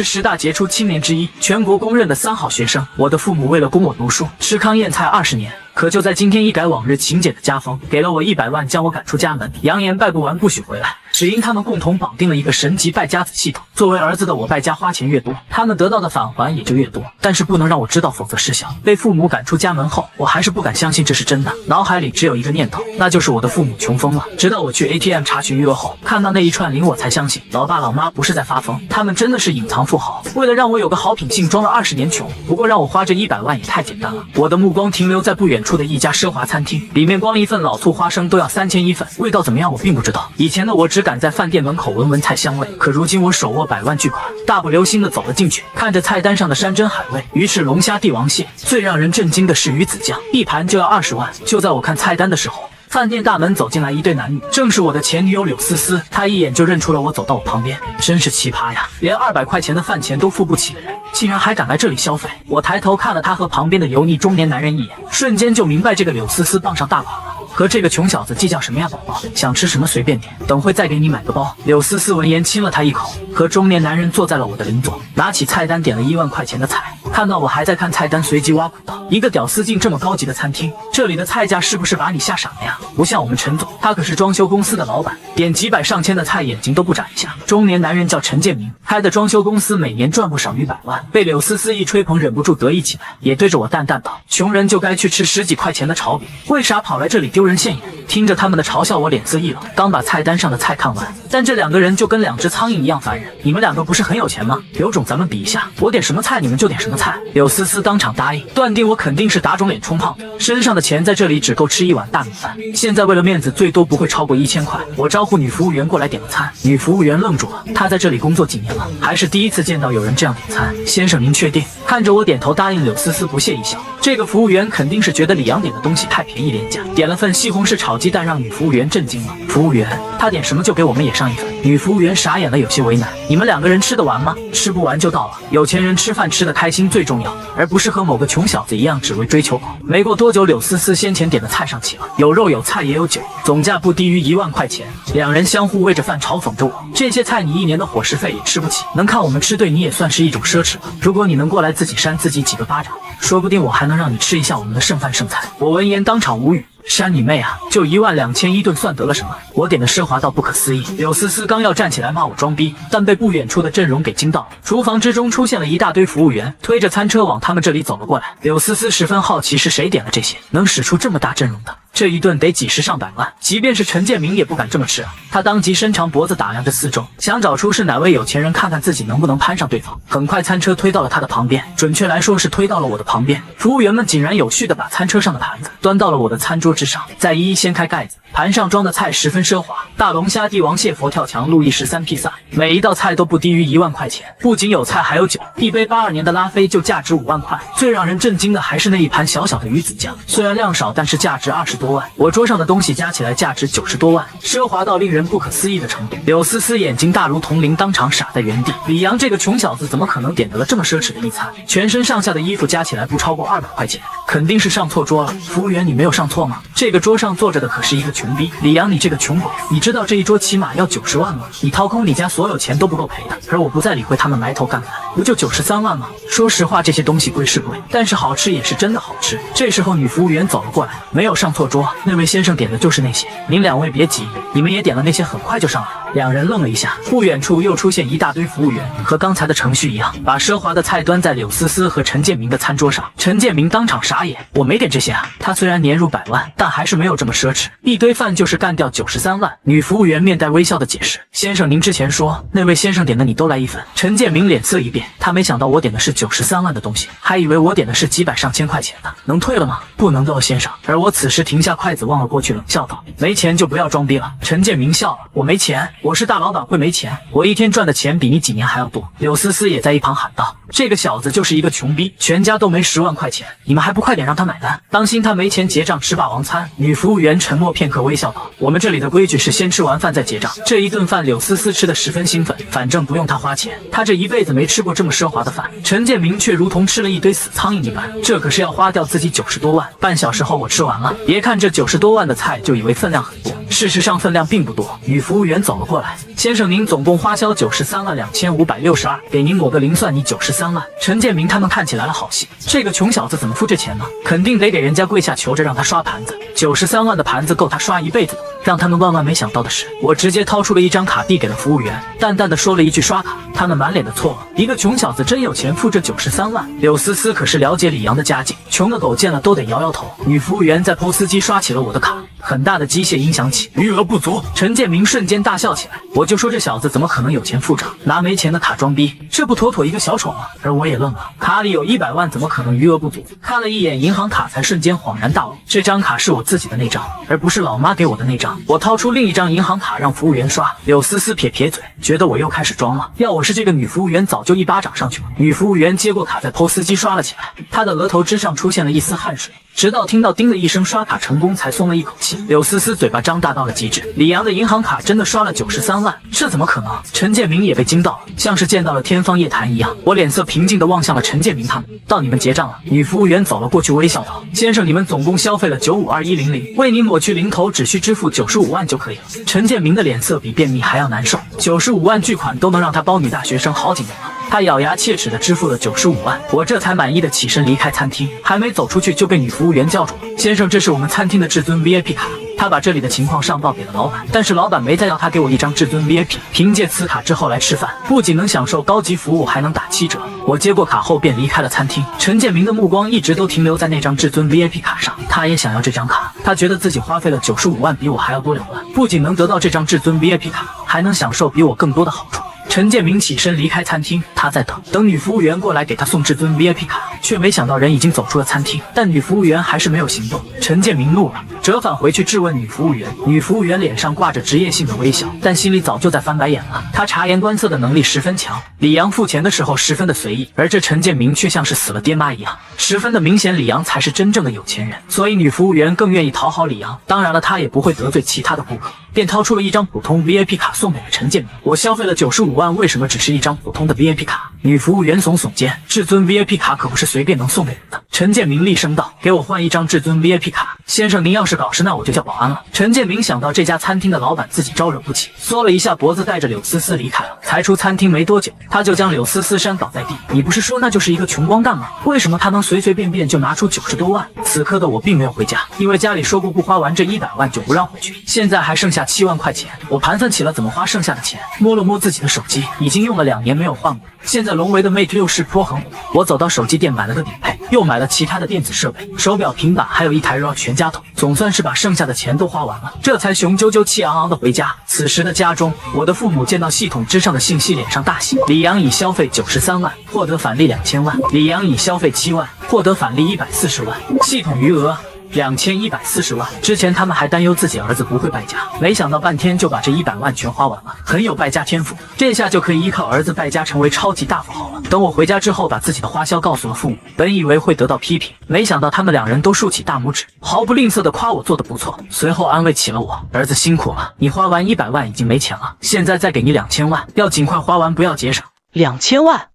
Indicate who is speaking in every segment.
Speaker 1: 是10大杰出青年之一，全国公认的3好学生。我的父母为了供我读书，吃糠咽菜20年。可就在今天一改往日勤俭的家风，给了我100万，将我赶出家门，扬言败不完不许回来。只因他们共同绑定了一个神级败家子系统，作为儿子的我败家花钱越多，他们得到的返还也就越多。但是不能让我知道，否则失效。被父母赶出家门后，我还是不敢相信这是真的，脑海里只有一个念头，那就是我的父母穷疯了。直到我去 ATM 查询余额后，看到那一串零，我才相信老爸老妈不是在发疯，他们真的是隐藏富豪，为了让我有个好品性，装了20年穷。不过让我花这100万也太简单了。我的目光停留在不远处的一家奢华餐厅，里面光一份老醋花生都要3000一份，味道怎么样我并不知道。以前的我只敢在饭店门口闻菜香味，可如今我手握100万巨款，大不留心的走了进去，看着菜单上的山珍海味，鱼翅龙虾帝王蟹，最让人震惊的是鱼子酱，一盘就要20万。就在我看菜单的时候，饭店大门走进来一对男女，正是我的前女友柳思思。她一眼就认出了我，走到我旁边，真是奇葩呀！连200块钱的饭钱都付不起的人，竟然还敢来这里消费。我抬头看了她和旁边的油腻中年男人一眼，瞬间就明白这个柳思思傍上大款了。和这个穷小子计较什么呀，宝宝？想吃什么随便点，等会再给你买个包。柳思思闻言亲了他一口，和中年男人坐在了我的邻座，拿起菜单点了1万块钱的菜。看到我还在看菜单，随即挖苦道：“一个屌丝进这么高级的餐厅，这里的菜价是不是把你吓傻了呀？不像我们陈总，他可是装修公司的老板，点几百上千的菜眼睛都不眨一下。”中年男人叫陈建明，开的装修公司每年赚不少于100万。被柳思思一吹捧，忍不住得意起来，也对着我淡淡道：“穷人就该去吃10几块钱的炒饼，为啥跑来这里丢人现眼？”听着他们的嘲笑，我脸色一冷，刚把菜单上的菜看完，但这2个人就跟2只苍蝇一样烦人。你们2个不是很有钱吗？有种咱们比一下，我点什么菜你们就点什么菜。柳思思当场答应，断定我肯定是打肿脸充胖子，身上的钱在这里只够吃1碗大米饭。现在为了面子，最多不会超过1000块。我招呼女服务员过来点了餐，女服务员愣住了，她在这里工作几年了，还是第一次见到有人这样点餐。先生您确定？看着我点头答应，柳思思不屑一笑。这个服务员肯定是觉得李阳点的东西太便宜廉价，点了份西红柿炒鸡蛋，让女服务员震惊了。服务员，他点什么就给我们也上一份。女服务员傻眼了，有些为难。你们2个人吃得完吗？吃不完就倒了。有钱人吃饭吃得开心最重要，而不是和某个穷小子一样只为追求口。没过多久，柳思思先前点的菜上齐了，有肉有菜也有酒，总价不低于1万块钱。2人相互喂着饭，嘲讽着我：“这些菜你1年的伙食费也吃不起，能看我们吃对你也算是一种奢侈了。如果你能过来自己扇自己几个巴掌，说不定我还能让你吃一下我们的剩饭剩菜。”我闻言当场无语。扇你妹啊！就12000一顿算得了什么？我点的奢华到不可思议。柳思思刚要站起来骂我装逼，但被不远处的阵容给惊到了。厨房之中出现了一大堆服务员，推着餐车往他们这里走了过来。柳思思十分好奇是谁点了这些，能使出这么大阵容的。这一顿得几十上百万，即便是陈建明也不敢这么吃啊！他当即伸长脖子打量着四周，想找出是哪位有钱人，看看自己能不能攀上对方。很快，餐车推到了他的旁边，准确来说是推到了我的旁边。服务员们井然有序地把餐车上的盘子端到了我的餐桌之上，再一一掀开盖子，盘上装的菜十分奢华，大龙虾、帝王蟹、佛跳墙、路易13披萨，每一道菜都不低于1万块钱。不仅有菜，还有酒，一杯82年的拉菲就价值5万块。最让人震惊的还是那一盘小小的鱼子酱，虽然量少，但是价值20多万。我桌上的东西加起来价值90多万，奢华到令人不可思议的程度。柳思思眼睛大如铜铃，当场傻在原地。李阳这个穷小子怎么可能点得了这么奢侈的一餐？全身上下的衣服加起来不超过200块钱，肯定是上错桌了。服务员，你没有上错吗？这个桌上坐着的可是一个穷逼。李阳，你这个穷鬼，你知道这一桌起码要90万吗？你掏空你家所有钱都不够赔的。而我不再理会他们埋头干饭，不就93万吗？说实话，这些东西贵是贵，但是好吃也是真的好吃。这时候女服务员走了过来，没有上错桌，那位先生点的就是那些，您2位别急，你们也点了那些，很快就上来。2人愣了一下，不远处又出现一大堆服务员，和刚才的程序一样，把奢华的菜端在柳思思和陈建明的餐桌上。陈建明当场傻眼，我没点这些啊！他虽然年入100万，但还是没有这么奢侈，一堆饭就是干掉93万。女服务员面带微笑的解释：先生，您之前说那位先生点的你都来一份。陈建明脸色一变，他没想到我点的是93万的东西，还以为我点的是几百上千块钱的。能退了吗？不能的，先生。而我此时停下筷子，望了过去，冷笑道：没钱就不要装逼了。陈建明笑了：我没钱，我是大老板，会没钱？我一天赚的钱比你几年还要多。柳思思也在一旁喊道：这个小子就是一个穷逼，全家都没10万块钱，你们还不快点让他买单，当心他没钱结账吃霸王餐。女服务员沉默片刻，微笑道：我们这里的规矩是先吃完饭再结账。这一顿饭柳思思吃得十分兴奋，反正不用他花钱，他这一辈子没吃过这么奢华的饭。陈建明却如同吃了一堆死苍蝇一般，这可是要花掉自己90多万。半小时后我吃完了，别看这90多万的菜就以为分量很多，事实上分量并不多。女服务员走了过来。过来，先生，您总共花销932562，给您抹个零，算你93万。陈建明他们看起来了好戏，这个穷小子怎么付这钱呢？肯定得给人家跪下求着让他刷盘子，93万的盘子够他刷一辈子的。让他们万万没想到的是，我直接掏出了一张卡递给了服务员，淡淡的说了一句刷卡，他们满脸的错愕。一个穷小子真有钱付这93万？柳思思可是了解李阳的家境，穷的狗见了都得摇摇头。女服务员在 POS 司机刷起了我的卡，很大的机械音响起，余额不足。陈建明瞬间大笑起来，我就说这小子怎么可能有钱付账，拿没钱的卡装逼，这不妥妥一个小丑吗？而我也愣了，卡里有100万，怎么可能余额不足？看了一眼银行卡，才瞬间恍然大悟，这张卡是我自己的那张，而不是老妈给我的那张。我掏出另一张银行卡让服务员刷，柳思思撇撇嘴，觉得我又开始装了。要我是这个女服务员，早就一巴掌上去了。女服务员接过卡，在 POS 司机刷了起来，她的额头之上出现了一丝汗水，直到听到叮的一声刷卡成功，才松了一口气。柳思思嘴巴张大到了极致，李阳的银行卡真的刷了93万，这怎么可能？陈建明也被惊到了，像是见到了天方夜谭一样。我脸色平静地望向了陈建明他们，到你们结账了。女服务员走了过去，微笑道：先生，你们总共消费了952100，为您抹去零头，只需支付95万就可以了。陈建明的脸色比便秘还要难受，95万巨款都能让他包女大学生好几年了。他咬牙切齿地支付了95万，我这才满意的起身离开餐厅，还没走出去就被女服务员叫住了。先生，这是我们餐厅的至尊 VIP 卡。他把这里的情况上报给了老板，但是老板没再要他给我一张至尊 VIP， 凭借此卡之后来吃饭，不仅能享受高级服务，还能打7折。我接过卡后便离开了餐厅。陈建明的目光一直都停留在那张至尊 VIP 卡上，他也想要这张卡。他觉得自己花费了95万，比我还要多2万，不仅能得到这张至尊 VIP 卡，还能享受比我更多的好处。陈建明起身离开餐厅，他在等女服务员过来给他送至尊 VIP 卡，却没想到人已经走出了餐厅，但女服务员还是没有行动。陈建明怒了，折返回去质问女服务员。女服务员脸上挂着职业性的微笑，但心里早就在翻白眼了。她察言观色的能力十分强。李阳付钱的时候十分的随意，而这陈建明却像是死了爹妈一样，十分的明显李阳才是真正的有钱人，所以女服务员更愿意讨好李阳。当然了，她也不会得罪其他的顾客，便掏出了一张普通 VIP 卡送给了陈建明。我消费了95万，为什么只是一张普通的 VIP 卡？女服务员耸耸肩，至尊 VIP 卡可不是随便能送给人的。陈建明厉声道：给我换一张至尊 VIP 卡。先生，您要是搞事，那我就叫保安了。陈建明想到这家餐厅的老板自己招惹不起，缩了一下脖子，带着柳思思离开了。才出餐厅没多久，他就将柳思思扇倒在地。你不是说那就是一个穷光蛋吗？为什么他能随随便便就拿出90多万？此刻的我并没有回家，因为家里说过不花完这100万就不让回去，现在还剩下7万块钱。我盘算起了怎么花剩下的钱，摸了摸自己的手机，已经用了2年没有换过，现在龙维的 Mate 60 Pro 很火。我走到手机店买了个顶配，又买了其他的电子设备，手表、平板，还有一台 RAW 全家桶，总算是把剩下的钱都花完了，这才雄赳赳气昂昂的回家。此时的家中，我的父母见到系统之上的信息，脸上大喜。李阳已消费93万，获得返利2000万；李阳已消费7万，获得返利140万，系统余额2140万。之前他们还担忧自己儿子不会败家，没想到半天就把这100万全花完了，很有败家天赋，这下就可以依靠儿子败家成为超级大富豪了。等我回家之后，把自己的花销告诉了父母，本以为会得到批评，没想到他们2人都竖起大拇指，毫不吝啬地夸我做得不错，随后安慰起了我：儿子辛苦了，你花完100万已经没钱了，现在再给你2000万，要尽快花完，不要节省。
Speaker 2: 2000万？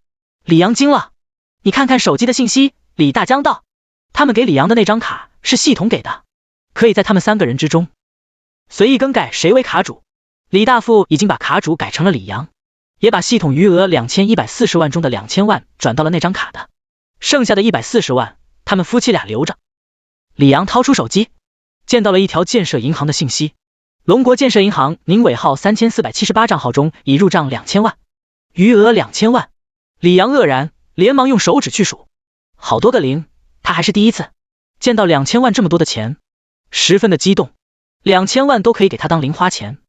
Speaker 2: 李阳惊了，你看看手机的信息。李大江道：他们给李阳的那张卡是系统给的，可以在他们3个人之中随意更改谁为卡主。李大富已经把卡主改成了李阳，也把系统余额2140万中的2000万转到了那张卡的，剩下的140万他们夫妻俩留着。李阳掏出手机，见到了一条建设银行的信息：龙国建设银行您尾号3478账号中已入账2000万，余额2000万。李阳愕然，连忙用手指去数，好多个零，他还是第一次见到2000万这么多的钱，十分的激动。2000万都可以给他当零花钱，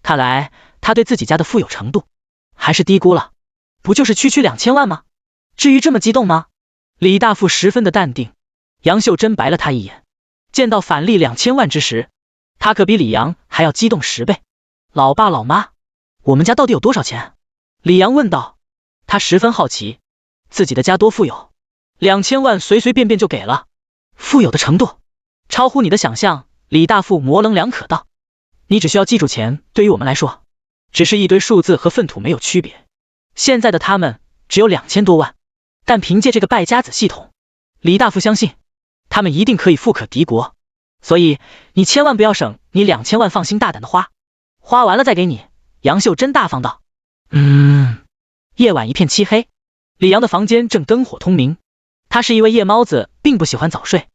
Speaker 2: 看来他对自己家的富有程度还是低估了。不就是区区2000万吗？至于这么激动吗？李大富十分的淡定。杨秀珍白了他一眼，见到返利2000万之时，他可比李阳还要激动10倍。老爸老妈，我们家到底有多少钱？李阳问道。他十分好奇自己的家多富有，2000万随随便便就给了，富有的程度超乎你的想象。李大富模棱两可道：你只需要记住，钱对于我们来说只是一堆数字和粪土没有区别。现在的他们只有2000多万，但凭借这个败家子系统，李大富相信他们一定可以富可敌国。所以你千万不要省，你2000万放心大胆的花，花完了再给你，杨秀真大方道。夜晚一片漆黑，李阳的房间正灯火通明。他是一位夜猫子，并不喜欢早睡，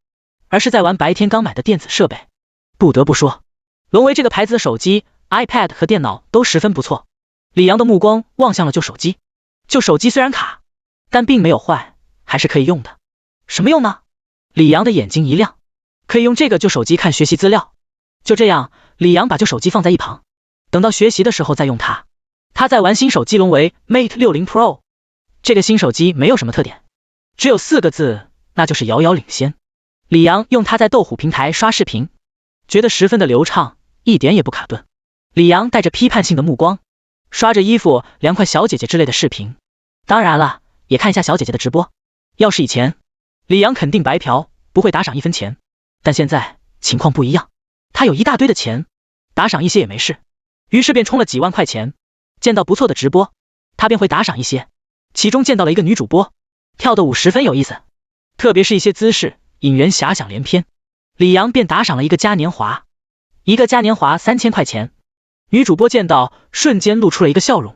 Speaker 2: 而是在玩白天刚买的电子设备。不得不说，沦为这个牌子的手机、iPad 和电脑都十分不错。李阳的目光望向了旧手机。旧手机虽然卡，但并没有坏，还是可以用的。什么用呢？李阳的眼睛一亮，可以用这个旧手机看学习资料。就这样，李阳把旧手机放在一旁，等到学习的时候再用它。他在玩新手机沦为 Mate 60 Pro。这个新手机没有什么特点，只有4个字，那就是遥遥领先。李阳用它在斗虎平台刷视频，觉得十分的流畅，一点也不卡顿。李阳带着批判性的目光，刷着衣服、凉快小姐姐之类的视频。当然了，也看一下小姐姐的直播。要是以前，李阳肯定白嫖，不会打赏1分钱。但现在情况不一样，他有一大堆的钱，打赏一些也没事。于是便充了几万块钱，见到不错的直播，他便会打赏一些。其中见到了一个女主播，跳的舞十分有意思，特别是一些姿势引人遐想连篇。李阳便打赏了一个嘉年华，3000块钱。女主播见到，瞬间露出了一个笑容，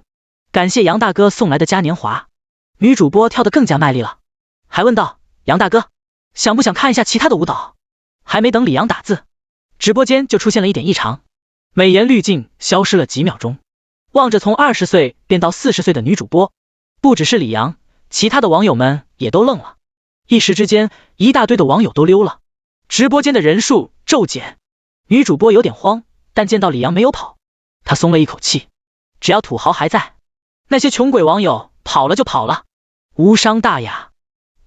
Speaker 2: 感谢杨大哥送来的嘉年华。女主播跳得更加卖力了，还问道：杨大哥，想不想看一下其他的舞蹈？还没等李阳打字，直播间就出现了一点异常，美颜滤镜消失了几秒钟。望着从20岁变到40岁的女主播，不只是李阳，其他的网友们也都愣了。一时之间，一大堆的网友都溜了，直播间的人数骤减。女主播有点慌，但见到李阳没有跑，她松了一口气。只要土豪还在，那些穷鬼网友跑了就跑了，无伤大雅。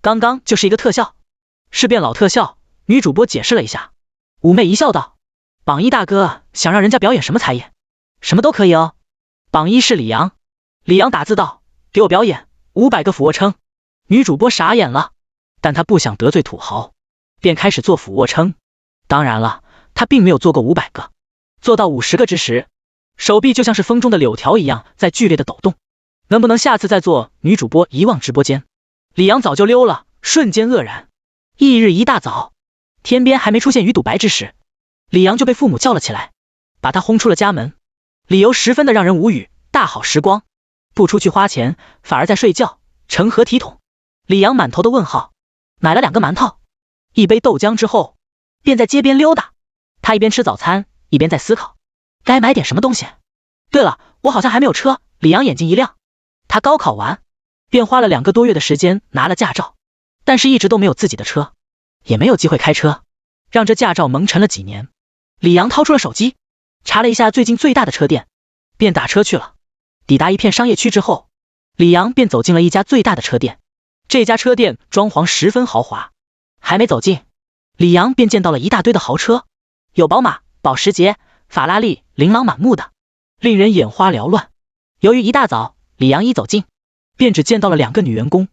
Speaker 2: 刚刚就是一个特效，是变老特效。女主播解释了一下，妩媚一笑道：榜一大哥想让人家表演什么才艺？什么都可以哦。榜一是李阳。李阳打字道：给我表演500个俯卧撑。女主播傻眼了，但她不想得罪土豪，便开始做俯卧撑。当然了，她并没有做过500个，做到50个之时，手臂就像是风中的柳条一样在剧烈的抖动。能不能下次再做？女主播一望直播间，李阳早就溜了，瞬间愕然。翌日一大早，天边还没出现鱼肚白之时，李阳就被父母叫了起来，把他轰出了家门。理由十分的让人无语，大好时光，不出去花钱，反而在睡觉，成何体统？李阳满头的问号，买了2个馒头，一杯豆浆之后，便在街边溜达。他一边吃早餐，一边在思考，该买点什么东西。对了，我好像还没有车。李阳眼睛一亮，他高考完，便花了2个多月的时间拿了驾照，但是一直都没有自己的车，也没有机会开车，让这驾照蒙尘了几年。李阳掏出了手机，查了一下最近最大的车店，便打车去了。抵达一片商业区之后，李阳便走进了一家最大的车店。这家车店装潢十分豪华，还没走近，李阳便见到了一大堆的豪车，有宝马、保时捷、法拉利，琳琅满目的，令人眼花缭乱。由于一大早，李阳一走近，便只见到了2个女员工，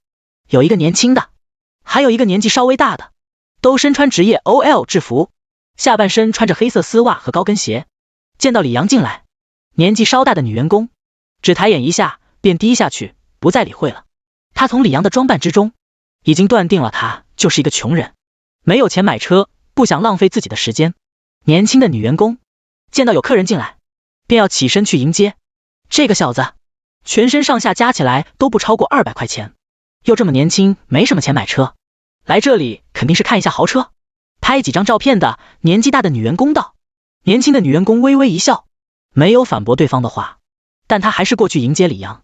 Speaker 2: 有一个年轻的，还有一个年纪稍微大的，都身穿职业 OL 制服，下半身穿着黑色丝袜和高跟鞋。见到李阳进来，年纪稍大的女员工只抬眼一下，便低下去，不再理会了。她从李阳的装扮之中，已经断定了他就是一个穷人，没有钱买车，不想浪费自己的时间。年轻的女员工见到有客人进来，便要起身去迎接。这个小子全身上下加起来都不超过200块钱，又这么年轻，没什么钱买车，来这里肯定是看一下豪车，拍几张照片的。年纪大的女员工道。年轻的女员工微微一笑，没有反驳对方的话，但她还是过去迎接李阳。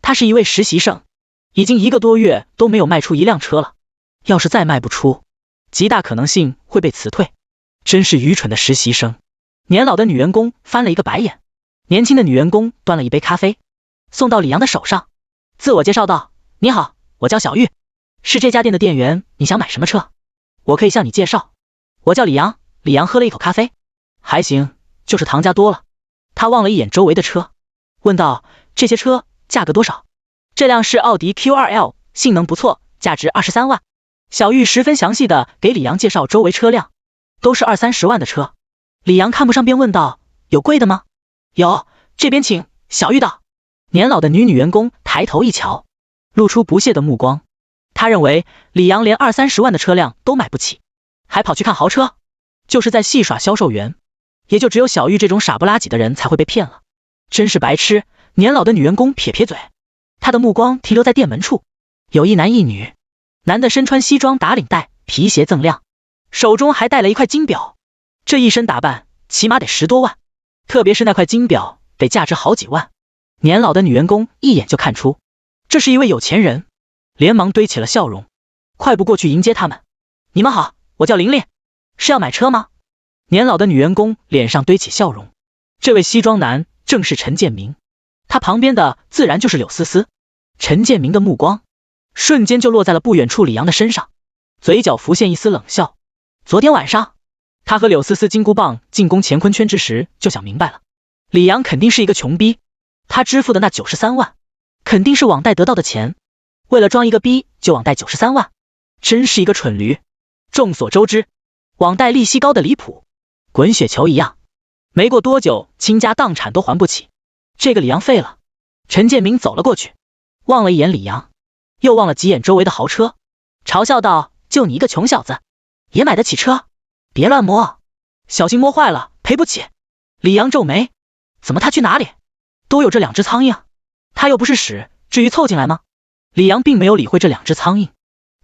Speaker 2: 她是一位实习生，已经1个多月都没有卖出1辆车了，要是再卖不出，极大可能性会被辞退。真是愚蠢的实习生。年老的女员工翻了一个白眼。年轻的女员工端了一杯咖啡，送到李阳的手上，自我介绍道：你好，我叫小玉，是这家店的店员，你想买什么车？我可以向你介绍。我叫李阳。李阳喝了一口咖啡，还行，就是唐家多了。他望了一眼周围的车，问道：这些车价格多少？这辆是奥迪 Q2L， 性能不错，价值23万。小玉十分详细的给李阳介绍周围车辆，都是20-30万的车。李阳看不上便问道：有贵的吗？有，这边请。小玉道。年老的女员工抬头一瞧，露出不屑的目光。她认为李阳连20-30万的车辆都买不起，还跑去看豪车，就是在戏耍销售员。也就只有小玉这种傻不拉几的人才会被骗了。真是白痴！年老的女员工撇撇嘴，她的目光停留在店门处，有一男一女，男的身穿西装打领带，皮鞋锃亮，手中还戴了一块金表，这一身打扮起码得10多万，特别是那块金表得价值好几万。年老的女员工一眼就看出这是一位有钱人，连忙堆起了笑容，快步过去迎接他们。你们好，我叫玲玲，是要买车吗？年老的女员工脸上堆起笑容，这位西装男正是陈建明，他旁边的自然就是柳思思。陈建明的目光瞬间就落在了不远处李阳的身上，嘴角浮现一丝冷笑。昨天晚上他和柳思思金箍棒进攻乾坤圈之时就想明白了，李阳肯定是一个穷逼，他支付的那93万肯定是网贷得到的钱，为了装一个逼就网贷93万，真是一个蠢驴。众所周知，网贷利息高的离谱，滚雪球一样，没过多久倾家荡产都还不起，这个李阳废了。陈建明走了过去，望了一眼李阳，又望了几眼周围的豪车，嘲笑道：就你一个穷小子也买得起车，别乱摸，小心摸坏了赔不起。李阳皱眉，怎么他去哪里都有这2只苍蝇，他又不是屎，至于凑进来吗？李阳并没有理会这2只苍蝇，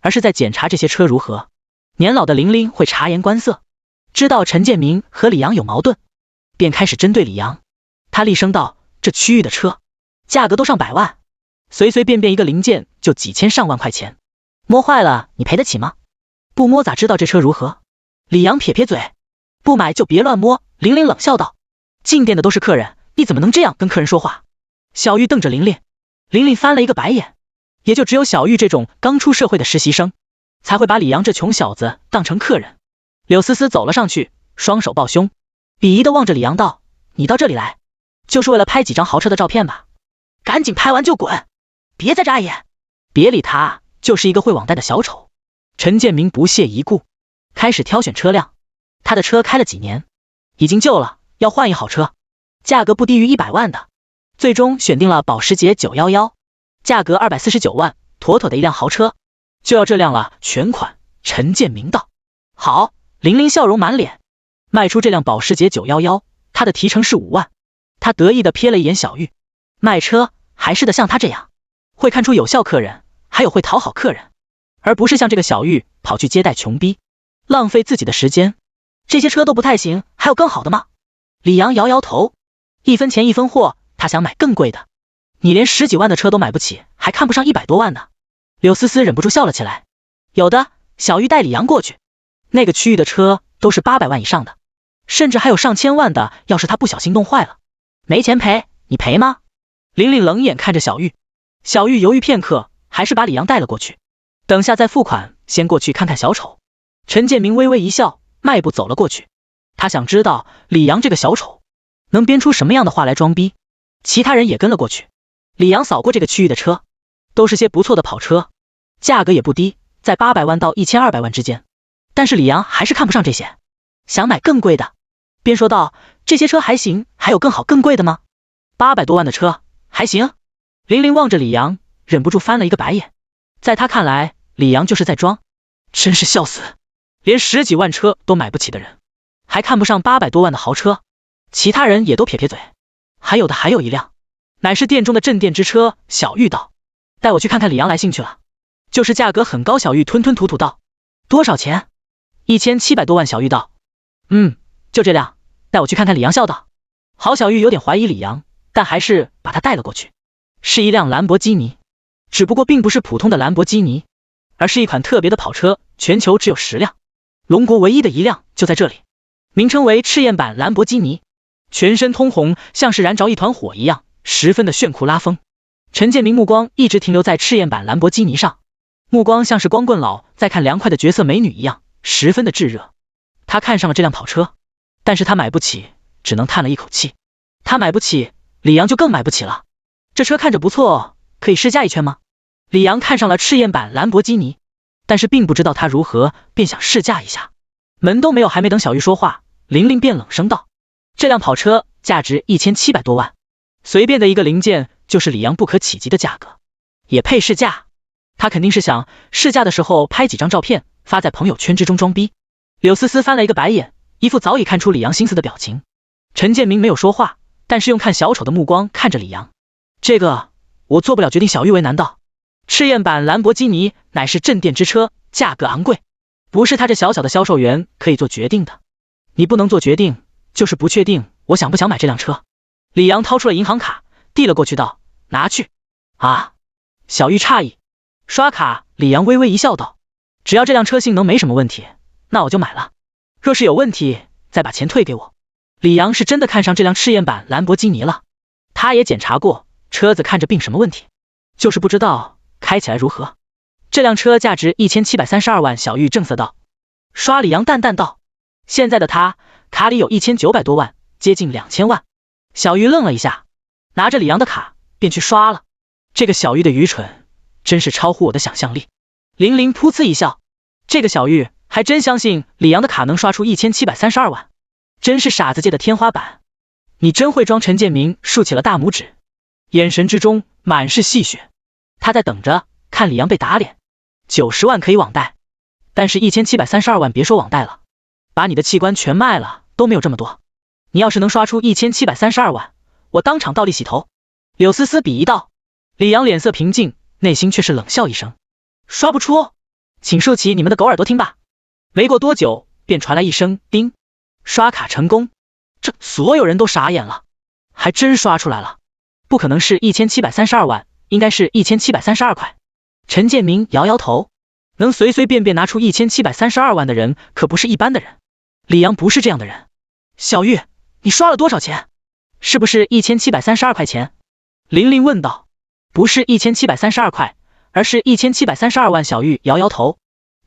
Speaker 2: 而是在检查这些车如何。年老的玲玲会察言观色，知道陈建明和李阳有矛盾，便开始针对李阳。他厉声道：这区域的车价格都上百万，随随便便一个零件就几千上万块钱，摸坏了你赔得起吗？不摸咋知道这车如何？李阳撇撇嘴，不买就别乱摸。玲玲冷笑道：进店的都是客人，你怎么能这样跟客人说话？小玉瞪着玲玲，玲玲翻了一个白眼，也就只有小玉这种刚出社会的实习生才会把李阳这穷小子当成客人。柳思思走了上去，双手抱胸，鄙夷地望着李阳道：你到这里来就是为了拍几张豪车的照片吧？赶紧拍完就滚，别再眨眼。别理他，就是一个会网贷的小丑。陈建明不屑一顾，开始挑选车辆。他的车开了几年，已经旧了，要换一好车，价格不低于100万的。最终选定了保时捷911，价格249万，妥妥的一辆豪车。就要这辆了，全款。陈建明道：好。玲玲笑容满脸，卖出这辆保时捷911，他的提成是5万。他得意地瞥了一眼小玉，卖车还是得像他这样，会看出有效客人，还有会讨好客人，而不是像这个小玉跑去接待穷逼，浪费自己的时间。这些车都不太行，还有更好的吗？李阳摇摇头，一分钱一分货，他想买更贵的。你连10几万的车都买不起，还看不上100多万的？柳思思忍不住笑了起来。有的，小玉带李阳过去，那个区域的车都是800万以上的，甚至还有上千万的，要是他不小心弄坏了，没钱赔，你赔吗？玲玲冷眼看着小玉，小玉犹豫片刻，还是把李阳带了过去，等下再付款，先过去看看小丑。陈建明微微一笑，迈步走了过去，他想知道李阳这个小丑能编出什么样的话来装逼。其他人也跟了过去。李阳扫过这个区域的车，都是些不错的跑车，价格也不低，在800万到1200万之间。但是李阳还是看不上这些，想买更贵的，便说道：这些车还行，还有更好更贵的吗？800多万的车还行。玲玲望着李阳，忍不住翻了一个白眼，在他看来，李阳就是在装，真是笑死。连10几万车都买不起的人，还看不上800多万的豪车。其他人也都撇撇嘴，还有一辆，乃是店中的镇店之车。小玉道：带我去看看李阳来兴趣了，就是价格很高。小玉吞吞吐吐道：多少钱？1700多万。小玉道：就这辆，带我去看看。李阳笑道：好。小玉有点怀疑李阳，但还是把他带了过去。是一辆兰博基尼，只不过并不是普通的兰博基尼，而是一款特别的跑车，全球只有10辆，龙国唯一的一辆就在这里，名称为赤焰版兰博基尼，全身通红，像是燃着一团火一样，十分的炫酷拉风。陈建明目光一直停留在赤焰版兰博基尼上，目光像是光棍佬在看凉快的绝色美女一样，十分的炙热。他看上了这辆跑车，但是他买不起，只能叹了一口气。他买不起，李阳就更买不起了。这车看着不错，可以试驾一圈吗？李阳看上了赤焰版兰博基尼，但是并不知道他如何，便想试驾一下。门都没有，还没等小玉说话，玲玲便冷声道：这辆跑车价值1700多万，随便的一个零件就是李阳不可企及的价格，也配试驾？他肯定是想试驾的时候拍几张照片发在朋友圈之中装逼。柳思思翻了一个白眼，一副早已看出李阳心思的表情。陈建明没有说话，但是用看小丑的目光看着李阳。这个我做不了决定。小玉为难道？赤焰版兰博基尼乃是镇店之车，价格昂贵，不是他这小小的销售员可以做决定的。你不能做决定，就是不确定我想不想买这辆车。李阳掏出了银行卡，递了过去道：拿去。啊！小玉诧异，刷卡。李阳微微一笑道：只要这辆车性能没什么问题，那我就买了。若是有问题，再把钱退给我。李阳是真的看上这辆赤焰版兰博基尼了，他也检查过，车子看着并什么问题，就是不知道开起来如何。这辆车价值1732万。小玉正色道。刷。李阳淡淡道：现在的他卡里有1900多万，接近2000万。小玉愣了一下，拿着李阳的卡便去刷了。这个小玉的愚蠢真是超乎我的想象力。玲玲噗呲一笑，这个小玉还真相信李阳的卡能刷出1732万，真是傻子界的天花板。你真会装。陈建明竖起了大拇指，眼神之中满是戏谑。他在等着看李阳被打脸。90万可以网贷，但是1732万别说网贷了，把你的器官全卖了都没有这么多。你要是能刷出1732万，我当场倒立洗头。柳思思鄙夷道。李阳脸色平静，内心却是冷笑一声。刷不出，请竖起你们的狗耳朵听吧。没过多久，便传来一声叮，刷卡成功。这所有人都傻眼了，还真刷出来了。不可能是1732万，应该是1732块。陈建明摇摇头，能随随便便拿出1732万的人可不是一般的人。李阳不是这样的人。小玉，你刷了多少钱？是不是1732块钱？玲玲问道。不是1732块，而是1732万。小玉摇摇头，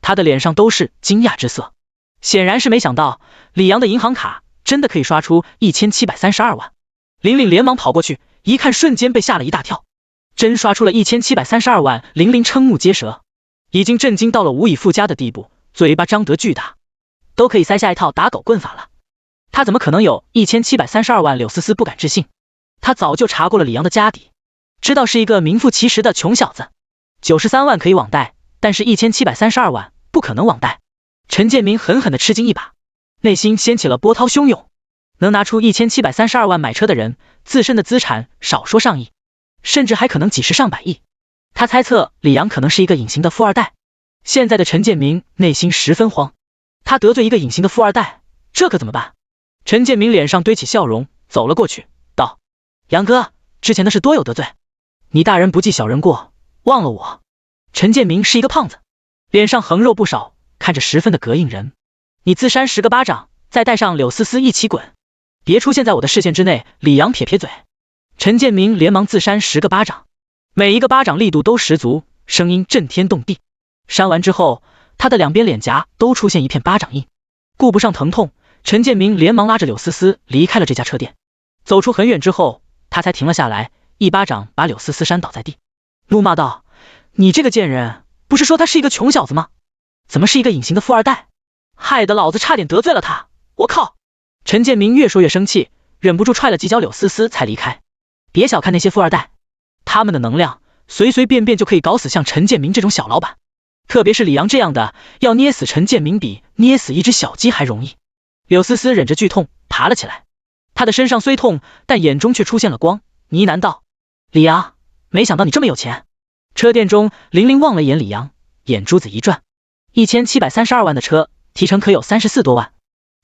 Speaker 2: 她的脸上都是惊讶之色，显然是没想到李阳的银行卡真的可以刷出1732万。玲玲连忙跑过去一看，瞬间被吓了一大跳，真刷出了1732万。玲玲瞠目结舌，已经震惊到了无以复加的地步，嘴巴张得巨大，都可以塞下一套打狗棍法了。他怎么可能有1732万？柳思思不敢置信，他早就查过了李阳的家底，知道是一个名副其实的穷小子。93万可以网贷，但是1732万不可能网贷。陈建明狠狠地吃惊一把，内心掀起了波涛汹涌。能拿出1732万买车的人，自身的资产少说上亿，甚至还可能几十上百亿。他猜测李阳可能是一个隐形的富二代。现在的陈建明内心十分慌，他得罪一个隐形的富二代，这可怎么办？陈建明脸上堆起笑容，走了过去道：杨哥，之前的事多有得罪，你大人不计小人过，忘了我。陈建明是一个胖子，脸上横肉不少，看着十分的膈应人。你自扇10个巴掌，再带上柳思思一起滚，别出现在我的视线之内。李阳撇撇嘴。陈建明连忙自扇10个巴掌，每一个巴掌力度都十足，声音震天动地。扇完之后，他的两边脸颊都出现一片巴掌印。顾不上疼痛，陈建明连忙拉着柳思思离开了这家车店。走出很远之后，他才停了下来，一巴掌把柳思思扇倒在地，怒骂道：你这个贱人，不是说他是一个穷小子吗？怎么是一个隐形的富二代？害得老子差点得罪了他，我靠！陈建明越说越生气，忍不住踹了几脚柳思思才离开。别小看那些富二代，他们的能量随随便便就可以搞死像陈建明这种小老板，特别是李阳这样的，要捏死陈建明比捏死一只小鸡还容易。柳思思忍着剧痛爬了起来，她的身上虽痛，但眼中却出现了光，呢喃道：李阳，没想到你这么有钱。车店中，玲玲望了一眼李阳，眼珠子一转，1732万的车提成可有34多万，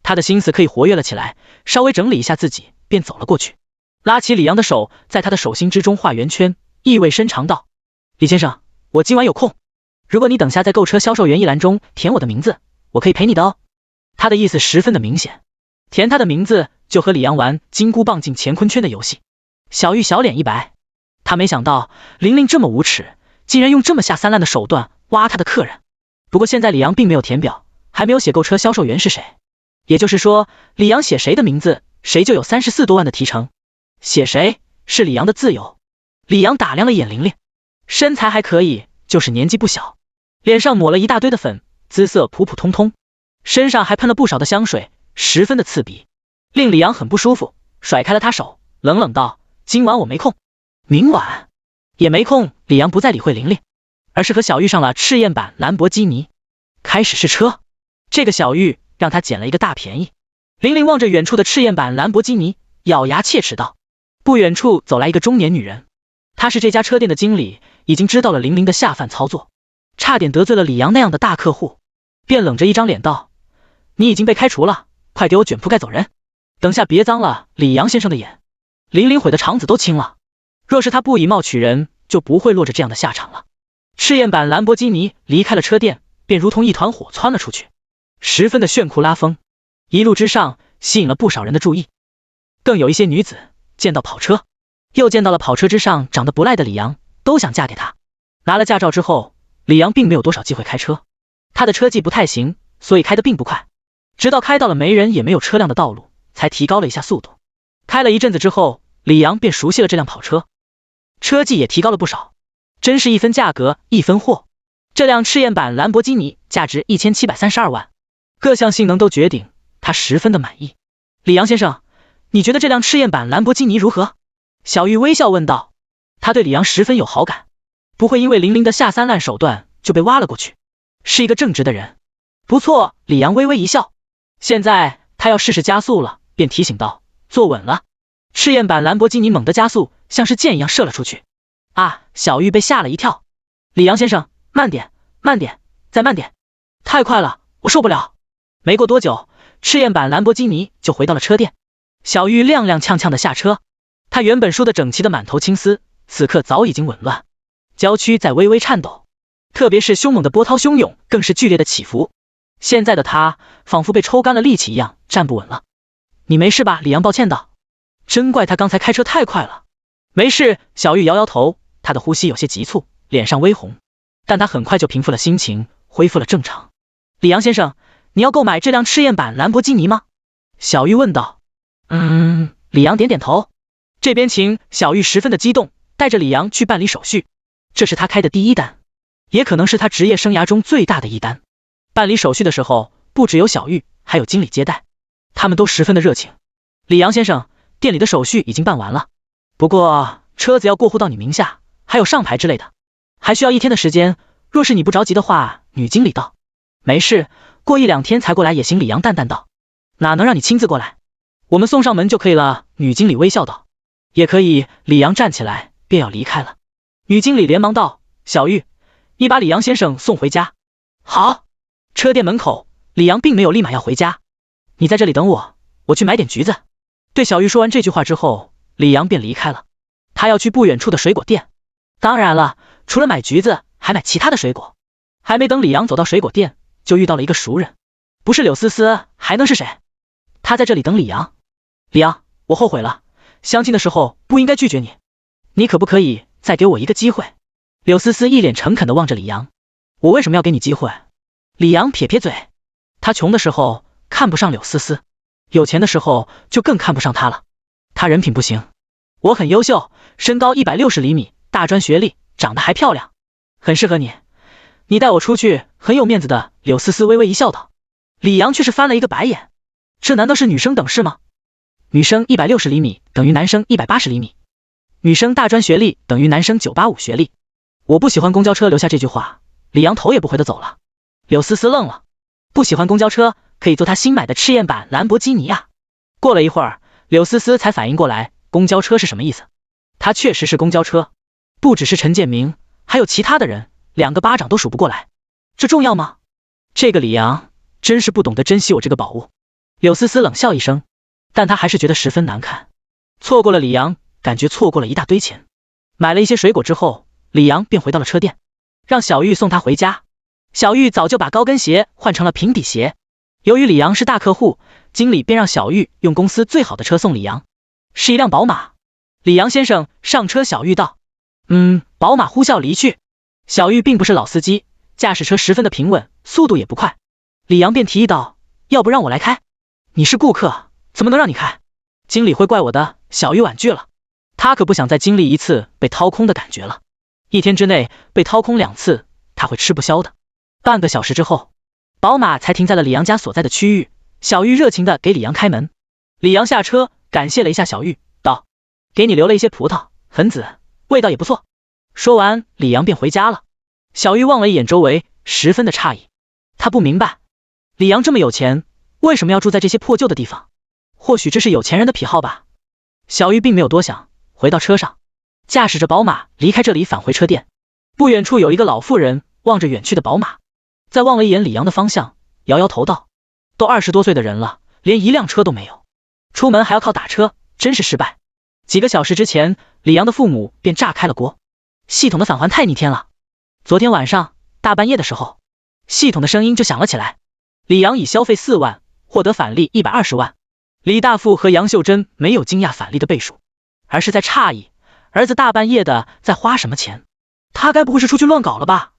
Speaker 2: 她的心思可以活跃了起来，稍微整理一下自己，便走了过去，拉起李阳的手，在他的手心之中画圆圈，意味深长道：李先生，我今晚有空，如果你等下在购车销售员一栏中填我的名字，我可以陪你的哦。他的意思十分的明显，填他的名字就和李阳玩金箍棒进乾坤圈的游戏。小玉小脸一白，他没想到玲玲这么无耻，竟然用这么下三滥的手段挖他的客人。不过现在李阳并没有填表，还没有写购车销售员是谁，也就是说李阳写谁的名字，谁就有34多万的提成，写谁是李阳的自由。李阳打量了一眼玲玲，身材还可以，就是年纪不小，脸上抹了一大堆的粉，姿色普普通通，身上还喷了不少的香水，十分的刺鼻，令李阳很不舒服，甩开了他手，冷冷道：今晚我没空。明晚也没空。李阳不再理会玲玲，而是和小玉上了赤焰版兰博基尼，开始试车。这个小玉让他捡了一个大便宜。玲玲望着远处的赤焰版兰博基尼，咬牙切齿道：不远处走来一个中年女人，她是这家车店的经理，已经知道了玲玲的下饭操作，差点得罪了李阳那样的大客户，便冷着一张脸道：你已经被开除了，快给我卷铺盖走人，等下别脏了李阳先生的眼。玲玲悔的肠子都青了，若是她不以貌取人，就不会落着这样的下场了。赤焰版兰博基尼离开了车店，便如同一团火窜了出去，十分的炫酷拉风，一路之上吸引了不少人的注意，更有一些女子见到跑车，又见到了跑车之上长得不赖的李阳，都想嫁给他。拿了驾照之后，李阳并没有多少机会开车，他的车技不太行，所以开得并不快，直到开到了没人也没有车辆的道路，才提高了一下速度。开了一阵子之后，李阳便熟悉了这辆跑车，车技也提高了不少，真是一分价格一分货。这辆赤焰版兰博基尼价值1732万，各项性能都绝顶，他十分的满意。李阳先生，你觉得这辆赤焰版兰博基尼如何？小玉微笑问道。他对李阳十分有好感，不会因为玲玲的下三滥手段就被挖了过去，是一个正直的人。不错，李阳微微一笑。现在他要试试加速了，便提醒道：坐稳了。赤焰版兰博基尼猛地加速，像是箭一样射了出去。啊！小玉被吓了一跳。李阳先生，慢点，慢点，再慢点，太快了，我受不了。没过多久，赤焰版兰博基尼就回到了车店。小玉踉踉跄跄的下车，她原本梳得整齐的满头青丝，此刻早已经紊乱，娇躯在微微颤抖，特别是凶猛的波涛汹涌更是剧烈的起伏。现在的她仿佛被抽干了力气一样，站不稳了。你没事吧？李阳抱歉道。真怪他刚才开车太快了。没事，小玉摇摇头，她的呼吸有些急促，脸上微红，但她很快就平复了心情，恢复了正常。李阳先生，你要购买这辆赤焰版兰博基尼吗？小玉问道。李阳点点头。这边请。小玉十分的激动，带着李阳去办理手续，这是他开的第一单，也可能是他职业生涯中最大的一单。办理手续的时候，不只有小玉，还有经理接待，他们都十分的热情。李阳先生，店里的手续已经办完了，不过车子要过户到你名下，还有上牌之类的，还需要1天的时间，若是你不着急的话。女经理道。没事，过1-2天才过来也行。李阳淡淡道。哪能让你亲自过来，我们送上门就可以了。女经理微笑道。也可以。李阳站起来便要离开了，女经理连忙道：小玉，你把李阳先生送回家。好。车店门口，李阳并没有立马要回家。你在这里等我，我去买点橘子。对小玉说完这句话之后，李阳便离开了，他要去不远处的水果店。当然了，除了买橘子，还买其他的水果。还没等李阳走到水果店，就遇到了一个熟人，不是柳思思还能是谁？他在这里等李阳。李阳，我后悔了，相亲的时候不应该拒绝你，你可不可以再给我一个机会？柳思思一脸诚恳地望着李阳。我为什么要给你机会？李阳撇撇嘴，他穷的时候看不上柳思思，有钱的时候就更看不上他了。他人品不行，我很优秀，身高160厘米，大专学历，长得还漂亮，很适合你，你带我出去很有面子的。柳思思微微一笑道。李阳却是翻了一个白眼，这难道是女生等式吗？女生160厘米等于男生180厘米，女生大专学历等于男生985学历。我不喜欢公交车，留下这句话，李阳头也不回的走了。柳思思愣了，不喜欢公交车，可以坐他新买的赤焰版兰博基尼啊。过了一会儿，柳思思才反应过来，公交车是什么意思。他确实是公交车，不只是陈建明，还有其他的人，2个巴掌都数不过来。这重要吗？这个李阳真是不懂得珍惜我这个宝物。柳思思冷笑一声，但他还是觉得十分难看。错过了李阳，感觉错过了一大堆钱。买了一些水果之后，李阳便回到了车店，让小玉送他回家。小玉早就把高跟鞋换成了平底鞋。由于李阳是大客户，经理便让小玉用公司最好的车送李阳，是一辆宝马。李阳先生上车。小玉道。宝马呼啸离去。小玉并不是老司机，驾驶车十分的平稳，速度也不快。李阳便提议道，要不让我来开？你是顾客，怎么能让你开？经理会怪我的。小玉婉拒了，他可不想再经历一次被掏空的感觉了，1天之内被掏空2次，他会吃不消的。半个小时之后，宝马才停在了李阳家所在的区域。小玉热情的给李阳开门。李阳下车感谢了一下小玉，道：给你留了一些葡萄，很紫，味道也不错。说完，李阳便回家了。小玉望了一眼周围，十分的诧异，他不明白李阳这么有钱，为什么要住在这些破旧的地方？或许这是有钱人的癖好吧。小玉并没有多想，回到车上，驾驶着宝马离开这里返回车店。不远处有一个老妇人望着远去的宝马，再望了一眼李阳的方向，摇摇头道：都20多岁的人了，连一辆车都没有，出门还要靠打车，真是失败。几个小时之前，李阳的父母便炸开了锅，系统的返还太逆天了。昨天晚上大半夜的时候，系统的声音就响了起来，李阳已消费4万，获得返利120万。李大富和杨秀珍没有惊讶返利的倍数，而是在诧异儿子大半夜的在花什么钱，他该不会是出去乱搞了吧？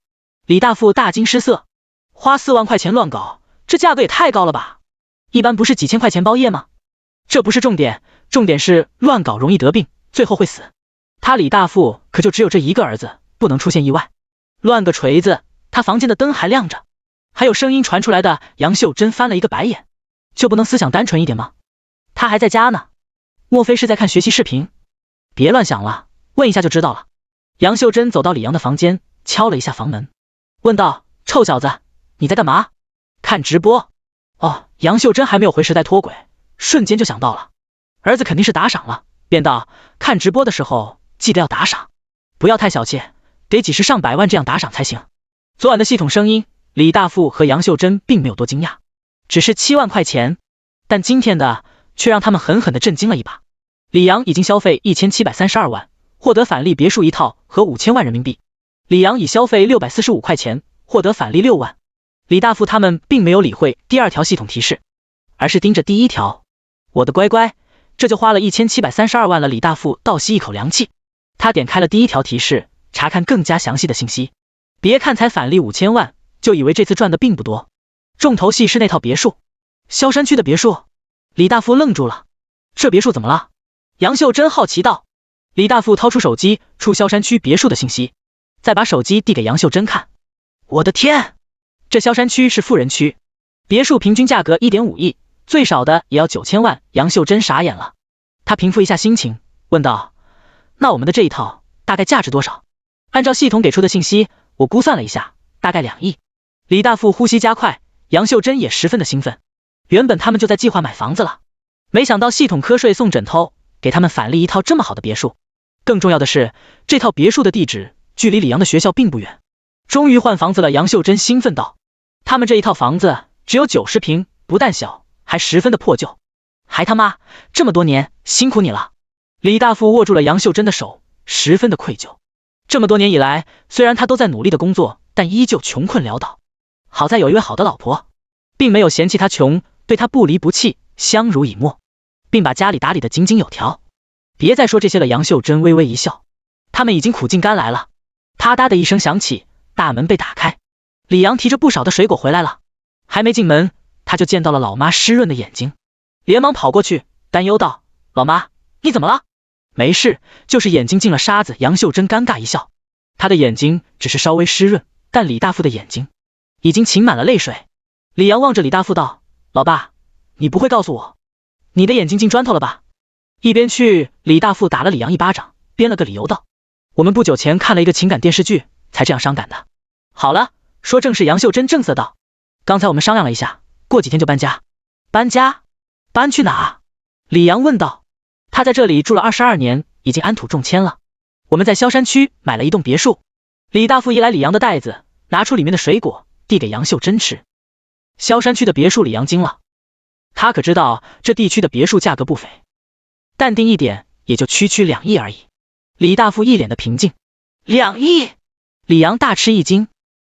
Speaker 2: 李大富大惊失色，花4万块钱乱搞，这价格也太高了吧？一般不是几千块钱包夜吗？这不是重点，重点是乱搞容易得病，最后会死。他李大富可就只有这一个儿子，不能出现意外。乱个锤子，他房间的灯还亮着，还有声音传出来的。杨秀珍翻了一个白眼，就不能思想单纯一点吗？他还在家呢，莫非是在看学习视频？别乱想了，问一下就知道了。杨秀珍走到李阳的房间，敲了一下房门，问道：臭小子，你在干嘛？看直播。哦，杨秀珍还没有回时代脱轨，瞬间就想到了，儿子肯定是打赏了，便道：看直播的时候记得要打赏，不要太小气，得几十上百万这样打赏才行。昨晚的系统声音，李大富和杨秀珍并没有多惊讶，只是7万块钱，但今天的却让他们狠狠地震惊了一把。李阳已经消费1732万，获得返利别墅1套和5000万人民币。李阳已消费645块钱，获得返利6万。李大富他们并没有理会第2条系统提示，而是盯着第1条。我的乖乖，这就花了1732万了。李大富倒吸一口凉气，他点开了第1条提示，查看更加详细的信息。别看才返利5000万，就以为这次赚的并不多。重头戏是那套别墅，萧山区的别墅。李大富愣住了，这别墅怎么了？杨秀珍好奇道。李大富掏出手机，出萧山区别墅的信息，再把手机递给杨秀珍看。我的天，这萧山区是富人区，别墅平均价格1.5亿，最少的也要9000万。杨秀珍傻眼了，她平复一下心情，问道：那我们的这一套大概价值多少？按照系统给出的信息，我估算了一下，大概2亿。李大富呼吸加快，杨秀珍也十分的兴奋。原本他们就在计划买房子了，没想到系统瞌睡送枕头，给他们返利一套这么好的别墅。更重要的是，这套别墅的地址距离李阳的学校并不远。终于换房子了，杨秀珍兴奋道。他们这一套房子只有90平，不但小，还十分的破旧。还他妈这么多年辛苦你了。李大富握住了杨秀珍的手，十分的愧疚。这么多年以来，虽然他都在努力的工作，但依旧穷困潦倒。好在有一位好的老婆，并没有嫌弃他穷，对他不离不弃，相濡以沫，并把家里打理得井井有条。别再说这些了。杨秀珍微微一笑，他们已经苦尽甘来了。啪嗒的一声响起，大门被打开，李阳提着不少的水果回来了。还没进门，他就见到了老妈湿润的眼睛，连忙跑过去，担忧道：老妈，你怎么了？没事，就是眼睛进了沙子。杨秀珍尴尬一笑，她的眼睛只是稍微湿润，但李大富的眼睛已经噙满了泪水。李阳望着李大富道：老爸，你不会告诉我你的眼睛进砖头了吧？一边去，李大富打了李阳一巴掌，编了个理由道：我们不久前看了一个情感电视剧，才这样伤感的。好了，说正事。杨秀珍正色道：刚才我们商量了一下，过几天就搬家。搬家？搬去哪？李阳问道。他在这里住了22年，已经安土重迁了。我们在萧山区买了一栋别墅。李大富一来李阳的袋子，拿出里面的水果递给杨秀珍吃。萧山区的别墅，李阳惊了，他可知道这地区的别墅价格不菲，淡定一点也就区区2亿而已。李大富一脸的平静。2亿？李阳大吃一惊。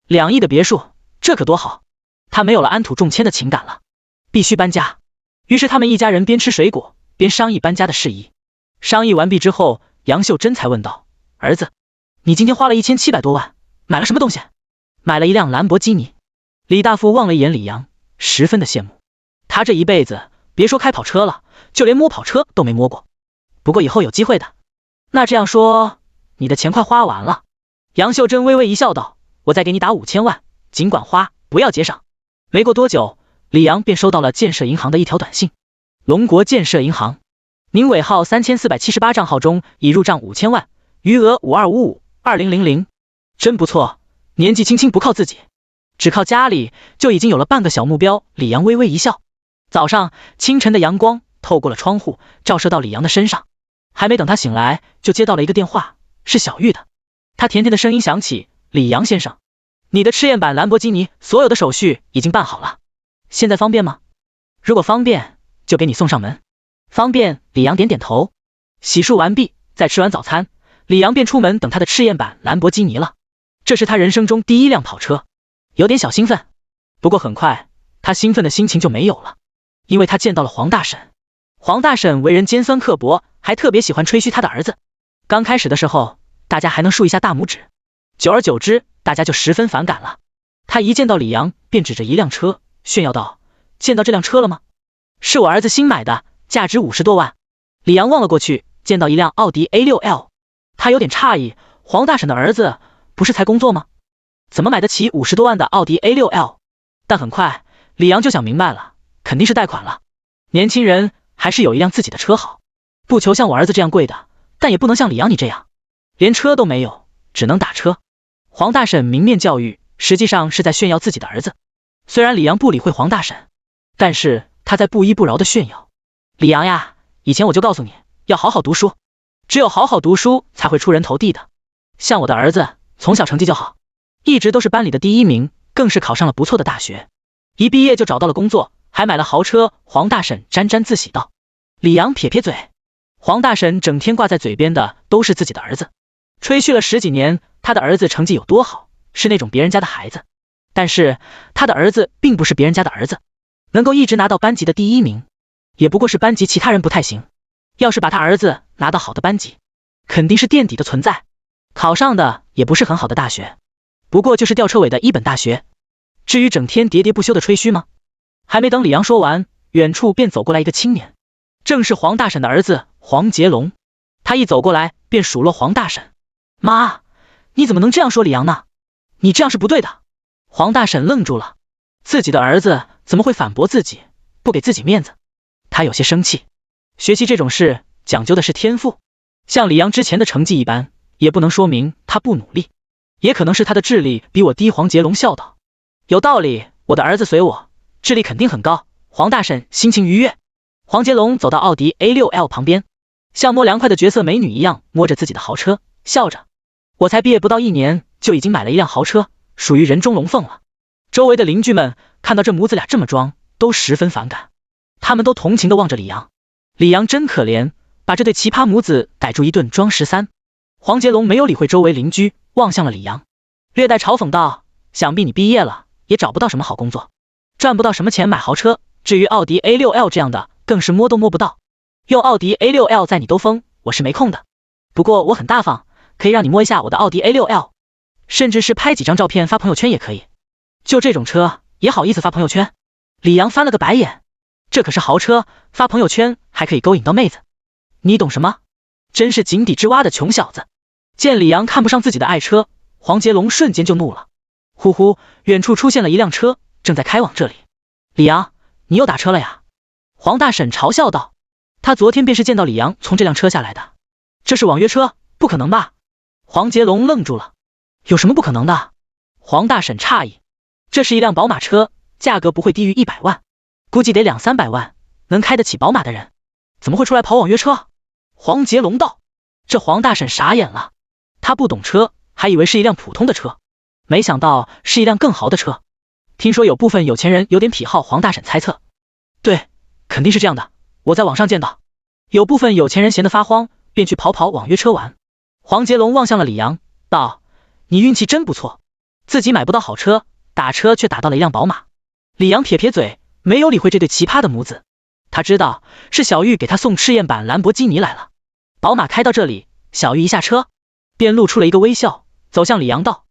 Speaker 2: 2亿的别墅，这可多好，他没有了安土重迁的情感了，必须搬家。于是他们一家人边吃水果边商议搬家的事宜。商议完毕之后，杨秀珍才问道：儿子，你今天花了1700多万，买了什么东西？买了一辆兰博基尼。李大富望了一眼李阳，十分的羡慕。他这一辈子别说开跑车了，就连摸跑车都没摸过，不过以后有机会的。那这样说，你的钱快花完了？杨秀珍微微一笑道：我再给你打5000万，尽管花，不要节省。没过多久，李阳便收到了建设银行的一条短信：龙国建设银行，您尾号3478账号中已入账5000万，余额52552000。真不错，年纪轻轻不靠自己，只靠家里就已经有了半个小目标。李阳微微一笑。早上清晨的阳光透过了窗户，照射到李阳的身上，还没等他醒来，就接到了一个电话，是小玉的。他甜甜的声音响起：李阳先生，你的赤焰版兰博基尼所有的手续已经办好了，现在方便吗？如果方便，就给你送上门。方便。李阳点点头。洗漱完毕，再吃完早餐，李阳便出门等他的赤焰版兰博基尼了。这是他人生中第一辆跑车，有点小兴奋。不过很快，他兴奋的心情就没有了，因为他见到了黄大婶。黄大婶为人尖酸刻薄，还特别喜欢吹嘘他的儿子。刚开始的时候，大家还能竖一下大拇指，久而久之，大家就十分反感了。他一见到李阳，便指着一辆车炫耀道：见到这辆车了吗？是我儿子新买的，价值50多万。李阳望了过去，见到一辆奥迪 A6L， 他有点诧异，黄大婶的儿子不是才工作吗？怎么买得起50多万的奥迪 A6L？ 但很快，李阳就想明白了，肯定是贷款了。年轻人还是有一辆自己的车好，不求像我儿子这样贵的，但也不能像李阳你这样，连车都没有，只能打车。黄大婶明面教育，实际上是在炫耀自己的儿子。虽然李阳不理会黄大婶，但是他在不依不饶的炫耀。李阳呀，以前我就告诉你，要好好读书，只有好好读书才会出人头地的。像我的儿子，从小成绩就好，一直都是班里的第一名，更是考上了不错的大学，一毕业就找到了工作，还买了豪车。黄大婶沾沾自喜道。李阳撇撇嘴，黄大婶整天挂在嘴边的都是自己的儿子，吹嘘了10几年他的儿子成绩有多好，是那种别人家的孩子。但是他的儿子并不是别人家的儿子，能够一直拿到班级的第一名，也不过是班级其他人不太行。要是把他儿子拿到好的班级，肯定是垫底的存在。考上的也不是很好的大学，不过就是吊车尾的一本大学。至于整天喋喋不休的吹嘘吗？还没等李阳说完，远处便走过来一个青年，正是黄大婶的儿子黄杰龙。他一走过来便数落黄大婶：妈，你怎么能这样说李阳呢？你这样是不对的。黄大婶愣住了，自己的儿子怎么会反驳自己，不给自己面子？他有些生气。学习这种事讲究的是天赋，像李阳之前的成绩一般，也不能说明他不努力，也可能是他的智力比我低。黄杰龙笑道：有道理，我的儿子随我，智力肯定很高。黄大婶心情愉悦。黄杰龙走到奥迪 A6L 旁边，像摸凉快的绝色美女一样摸着自己的豪车，笑着：我才毕业不到1年，就已经买了一辆豪车，属于人中龙凤了。周围的邻居们看到这母子俩这么装，都十分反感，他们都同情地望着李阳。李阳真可怜，把这对奇葩母子逮住一顿装13。黄杰龙没有理会周围邻居，望向了李阳，略带嘲讽道：想必你毕业了也找不到什么好工作，赚不到什么钱买豪车，至于奥迪 A6L 这样的，更是摸都摸不到。用奥迪 A6L 载你兜风，我是没空的，不过我很大方，可以让你摸一下我的奥迪 A6L， 甚至是拍几张照片发朋友圈也可以。就这种车也好意思发朋友圈？李阳翻了个白眼，这可是豪车，发朋友圈还可以勾引到妹子，你懂什么？真是井底之蛙的穷小子。见李阳看不上自己的爱车，黄杰龙瞬间就怒了。呼呼，远处出现了一辆车，正在开往这里。李阳，你又打车了呀？黄大婶嘲笑道。他昨天便是见到李阳从这辆车下来的。这是网约车？不可能吧？黄杰龙愣住了。有什么不可能的？黄大婶诧异。这是一辆宝马车，价格不会低于100万，估计得200-300万，能开得起宝马的人怎么会出来跑网约车？黄杰龙道。这黄大婶傻眼了，他不懂车，还以为是一辆普通的车，没想到是一辆更豪的车。听说有部分有钱人有点癖好，黄大婶猜测。对，肯定是这样的，我在网上见到，有部分有钱人闲得发慌，便去跑网约车玩。黄杰龙望向了李阳，道：你运气真不错，自己买不到好车，打车却打到了一辆宝马。李阳撇撇嘴，没有理会这对奇葩的母子。他知道是小玉给他送赤焰版兰博基尼来了。宝马开到这里，小玉一下车便露出了一个微笑，走向李阳道：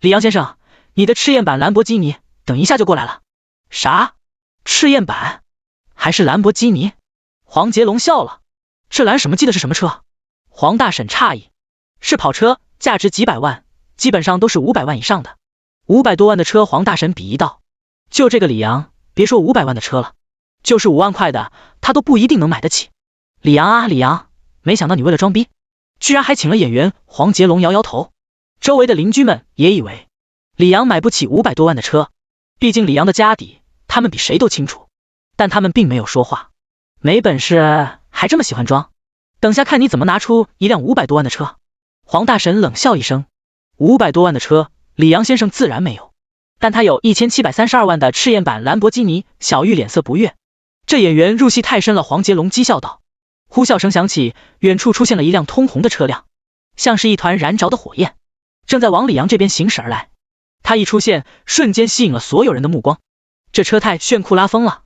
Speaker 2: 李阳先生，你的赤焰版兰博基尼等一下就过来了。啥？赤焰版？还是兰博基尼？黄杰龙笑了。这兰什么记的是什么车？黄大婶诧异。是跑车，价值几百万，基本上都是500万以上的。500多万的车，黄大婶鄙夷道。就这个李阳，别说500万的车了，就是5万块的，他都不一定能买得起。李阳啊，李阳，没想到你为了装逼，居然还请了演员。黄杰龙摇摇头。周围的邻居们也以为李阳买不起500多万的车，毕竟李阳的家底，他们比谁都清楚，但他们并没有说话。没本事还这么喜欢装，等下看你怎么拿出一辆500多万的车。黄大婶冷笑一声，500多万的车，李阳先生自然没有，但他有1732万的赤焰版兰博基尼。小玉脸色不悦，这演员入戏太深了。黄杰龙讥笑道。呼啸声响起，远处出现了一辆通红的车辆，像是一团燃着的火焰，正在往李阳这边行驶而来。他一出现，瞬间吸引了所有人的目光。这车太炫酷拉风了。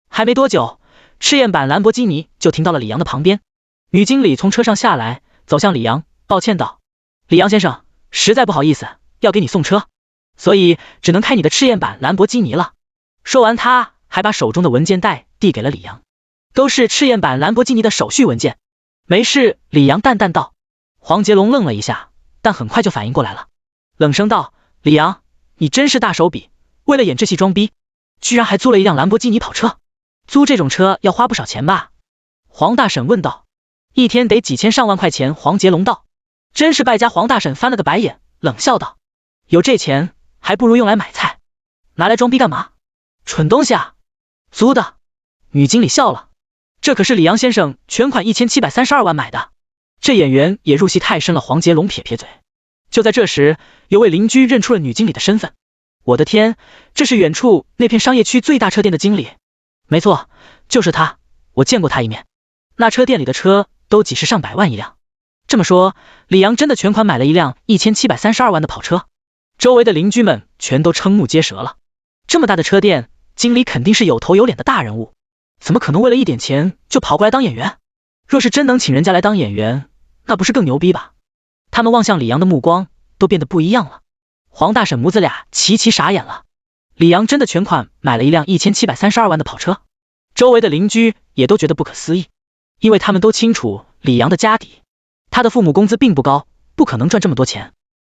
Speaker 2: 还没多久，赤焰版兰博基尼就停到了李阳的旁边。女经理从车上下来，走向李阳，抱歉道：李阳先生，实在不好意思，要给你送车，所以只能开你的赤焰版兰博基尼了。说完，他还把手中的文件袋递给了李阳，都是赤焰版兰博基尼的手续文件。没事，李阳淡淡道。黄杰龙愣了一下，但很快就反应过来了，冷声道：李阳，你真是大手笔，为了演这戏装逼，居然还租了一辆兰博基尼跑车。租这种车要花不少钱吧？黄大婶问道。一天得几千上万块钱。黄杰龙道。真是败家。黄大婶翻了个白眼，冷笑道：有这钱还不如用来买菜，拿来装逼干嘛？蠢东西啊！租的。女经理笑了，这可是李阳先生全款1732万买的。这演员也入戏太深了。黄杰龙撇撇嘴。就在这时，有位邻居认出了女经理的身份。我的天，这是远处那片商业区最大车店的经理。没错，就是他，我见过他一面。那车店里的车都几十上百万一辆。这么说，李阳真的全款买了一辆1732万的跑车。周围的邻居们全都瞠目结舌了。这么大的车店，经理肯定是有头有脸的大人物，怎么可能为了一点钱就跑过来当演员？若是真能请人家来当演员，那不是更牛逼吧？他们望向李阳的目光都变得不一样了。黄大婶母子俩齐齐傻眼了。李阳真的全款买了一辆1732万的跑车？周围的邻居也都觉得不可思议，因为他们都清楚李阳的家底，他的父母工资并不高，不可能赚这么多钱。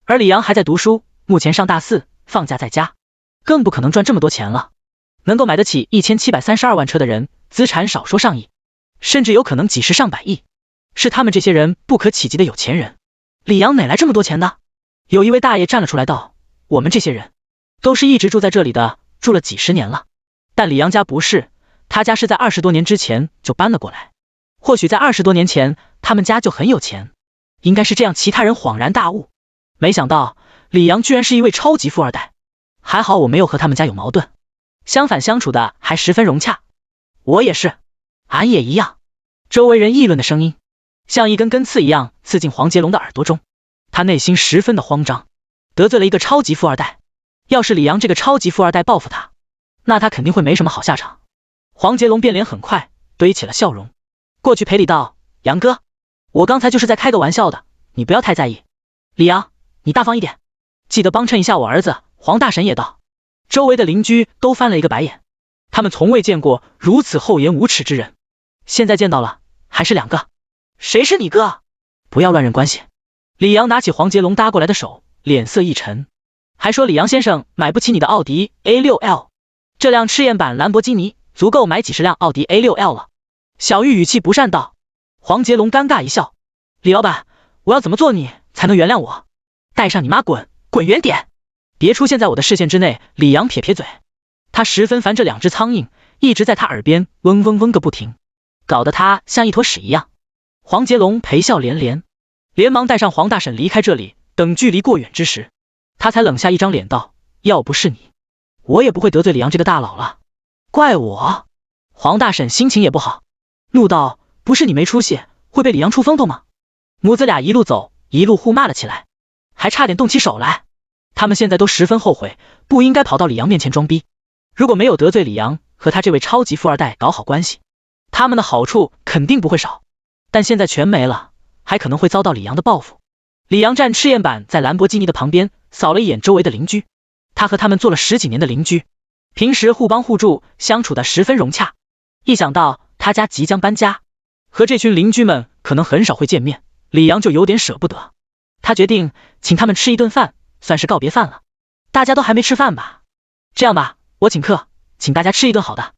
Speaker 2: 而李阳还在读书，目前上大4，放假在家，更不可能赚这么多钱了。能够买得起1732万车的人，资产少说上亿，甚至有可能几十上百亿，是他们这些人不可企及的有钱人。李阳哪来这么多钱的？有一位大爷站了出来道：我们这些人都是一直住在这里的，住了几十年了。但李阳家不是，他家是在20多年之前就搬了过来。或许在20多年前，他们家就很有钱，应该是这样。其他人恍然大悟，没想到李阳居然是一位超级富二代。还好我没有和他们家有矛盾，相反相处的还十分融洽。我也是，俺也一样。周围人议论的声音像一根根刺一样刺进黄杰龙的耳朵中，他内心十分的慌张，得罪了一个超级富二代。要是李阳这个超级富二代报复他，那他肯定会没什么好下场。黄杰龙变脸很快堆起了笑容，过去赔礼道：杨哥，我刚才就是在开个玩笑的，你不要太在意。李阳，你大方一点，记得帮衬一下我儿子。黄大婶也道。周围的邻居都翻了一个白眼，他们从未见过如此厚颜无耻之人，现在见到了，还是两个。谁是你哥？不要乱认关系。李阳拿起黄杰龙搭过来的手，脸色一沉，还说李阳先生买不起你的奥迪 A6L， 这辆赤焰版兰博基尼足够买几十辆奥迪 A6L 了。小玉语气不善道。黄杰龙尴尬一笑：李老板，我要怎么做你才能原谅我？带上你妈滚远点，别出现在我的视线之内。李阳撇撇嘴，他十分烦这两只苍蝇一直在他耳边嗡嗡嗡个不停，搞得他像一坨屎一样。黄杰龙陪笑连连，连忙带上黄大婶离开这里。等距离过远之时，他才冷下一张脸道：要不是你，我也不会得罪李阳这个大佬了。怪我？黄大婶心情也不好，怒道：不是你没出息，会被李阳出风头吗？母子俩一路走一路互骂了起来，还差点动起手来。他们现在都十分后悔，不应该跑到李阳面前装逼。如果没有得罪李阳，和他这位超级富二代搞好关系，他们的好处肯定不会少。但现在全没了，还可能会遭到李阳的报复。李阳站赤焰版在兰博基尼的旁边，扫了一眼周围的邻居。他和他们做了10几年的邻居，平时互帮互助，相处的十分融洽。一想到他家即将搬家，和这群邻居们可能很少会见面，李阳就有点舍不得。他决定请他们吃一顿饭，算是告别饭了。大家都还没吃饭吧？这样吧，我请客，请大家吃一顿好的。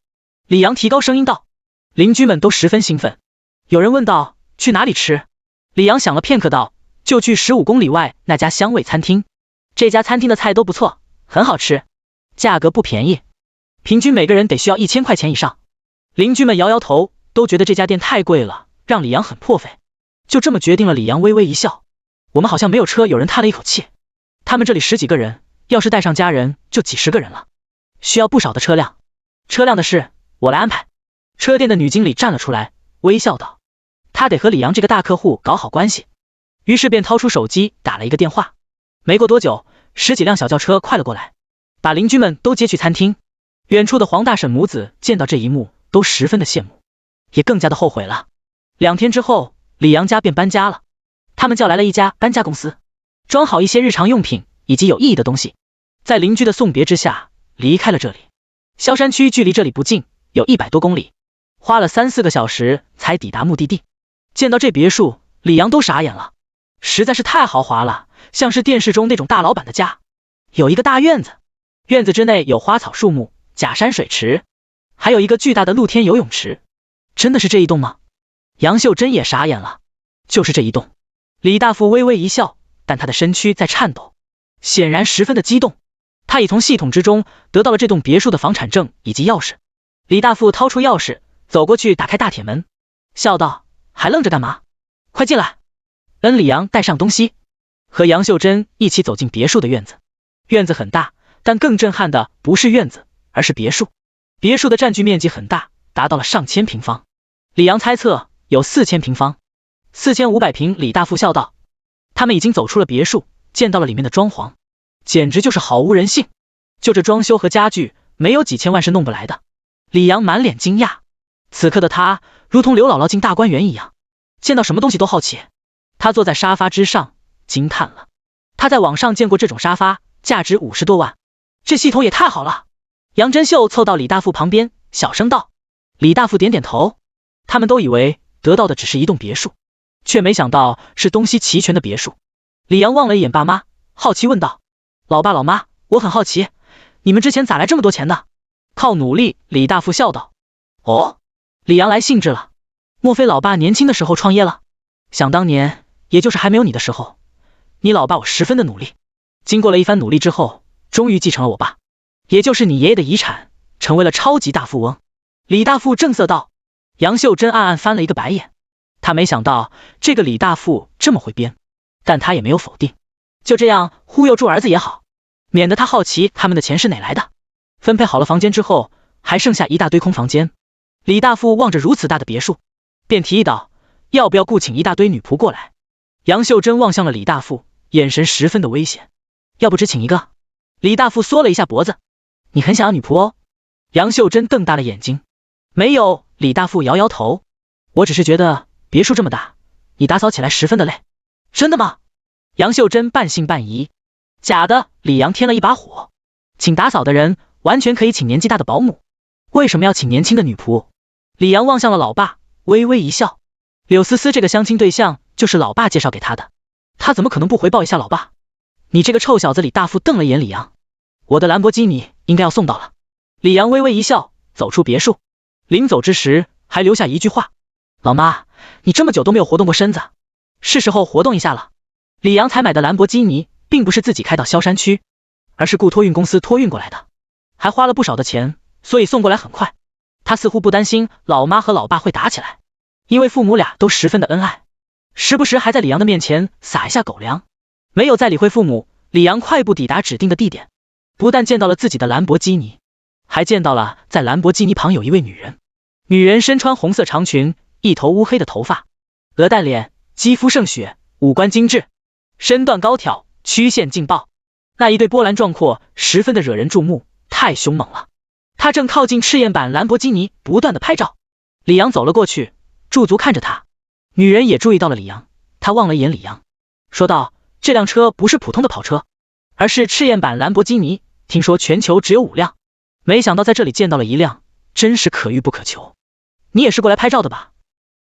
Speaker 2: 李阳提高声音道。邻居们都十分兴奋。有人问道：去哪里吃？李阳想了片刻道：就去15公里外那家香味餐厅，这家餐厅的菜都不错，很好吃，价格不便宜，平均每个人得需要1000块钱以上。邻居们摇摇头，都觉得这家店太贵了，让李阳很破费。就这么决定了。李阳微微一笑，我们好像没有车。有人叹了一口气，他们这里10几个人，要是带上家人就几十个人了，需要不少的车辆。车辆的事我来安排。车店的女经理站了出来，微笑道，她得和李阳这个大客户搞好关系，于是便掏出手机打了一个电话。没过多久，10几辆小轿车快了过来，把邻居们都接去餐厅。远处的黄大婶母子见到这一幕，都十分的羡慕，也更加的后悔了。2天之后，李阳家便搬家了。他们叫来了一家搬家公司，装好一些日常用品以及有意义的东西，在邻居的送别之下，离开了这里。萧山区距离这里不近，有100多公里，花了3、4个小时才抵达目的地。见到这别墅，李阳都傻眼了，实在是太豪华了，像是电视中那种大老板的家。有一个大院子，院子之内有花草树木、假山水池，还有一个巨大的露天游泳池。真的是这一栋吗？杨秀珍也傻眼了，就是这一栋。李大富微微一笑，但他的身躯在颤抖，显然十分的激动。他已从系统之中得到了这栋别墅的房产证以及钥匙。李大富掏出钥匙，走过去打开大铁门，笑道，还愣着干嘛？快进来。李阳带上东西，和杨秀珍一起走进别墅的院子。院子很大，但更震撼的不是院子，而是别墅。别墅的占据面积很大，达到了上千平方。李阳猜测有4000平方，4500平。李大富笑道，他们已经走出了别墅，见到了里面的装潢，简直就是毫无人性。就这装修和家具，没有几千万是弄不来的。李阳满脸惊讶，此刻的他如同刘姥姥进大观园一样，见到什么东西都好奇。他坐在沙发之上，惊叹了。他在网上见过这种沙发，价值50多万，这系统也太好了。杨真秀凑到李大富旁边，小声道。李大富点点头，他们都以为得到的只是一栋别墅，却没想到是东西齐全的别墅。李阳望了一眼爸妈，好奇问道，老爸老妈，我很好奇，你们之前咋来这么多钱的？靠努力。李大富笑道。哦，李阳来兴致了，莫非老爸年轻的时候创业了？想当年，也就是还没有你的时候，你老爸我十分的努力，经过了一番努力之后，终于继承了我爸，也就是你爷爷的遗产，成为了超级大富翁。李大富正色道。杨秀珍暗暗翻了一个白眼，他没想到这个李大富这么会编，但他也没有否定，就这样忽悠住儿子也好，免得他好奇他们的钱是哪来的。分配好了房间之后，还剩下一大堆空房间。李大富望着如此大的别墅，便提议道，要不要雇请一大堆女仆过来？杨秀珍望向了李大富，眼神十分的危险。要不只请一个？李大富缩了一下脖子，你很想要女仆哦？杨秀珍瞪大了眼睛。没有。李大富摇摇头，我只是觉得别墅这么大，你打扫起来十分的累。真的吗？杨秀珍半信半疑。假的。李阳添了一把火，请打扫的人完全可以请年纪大的保姆，为什么要请年轻的女仆？李阳望向了老爸，微微一笑。柳思思这个相亲对象就是老爸介绍给他的，他怎么可能不回报一下老爸？你这个臭小子！李大富瞪了眼李阳，我的兰博基尼应该要送到了。李阳微微一笑，走出别墅。临走之时还留下一句话，老妈，你这么久都没有活动过身子，是时候活动一下了。李阳才买的兰博基尼并不是自己开到萧山区，而是雇托运公司托运过来的，还花了不少的钱，所以送过来很快。他似乎不担心老妈和老爸会打起来，因为父母俩都十分的恩爱，时不时还在李阳的面前撒一下狗粮。没有再理会父母，李阳快步抵达指定的地点，不但见到了自己的兰博基尼，还见到了在兰博基尼旁有一位女人。女人身穿红色长裙，一头乌黑的头发，鹅蛋脸，肌肤胜雪，五官精致，身段高挑，曲线劲爆，那一对波澜壮阔，十分的惹人注目，太凶猛了。她正靠近赤焰版兰博基尼，不断的拍照。李阳走了过去，驻足看着她。女人也注意到了李阳，她望了一眼李阳，说道，这辆车不是普通的跑车，而是赤焰版兰博基尼，听说全球只有5辆，没想到在这里见到了一辆，真是可遇不可求。你也是过来拍照的吧？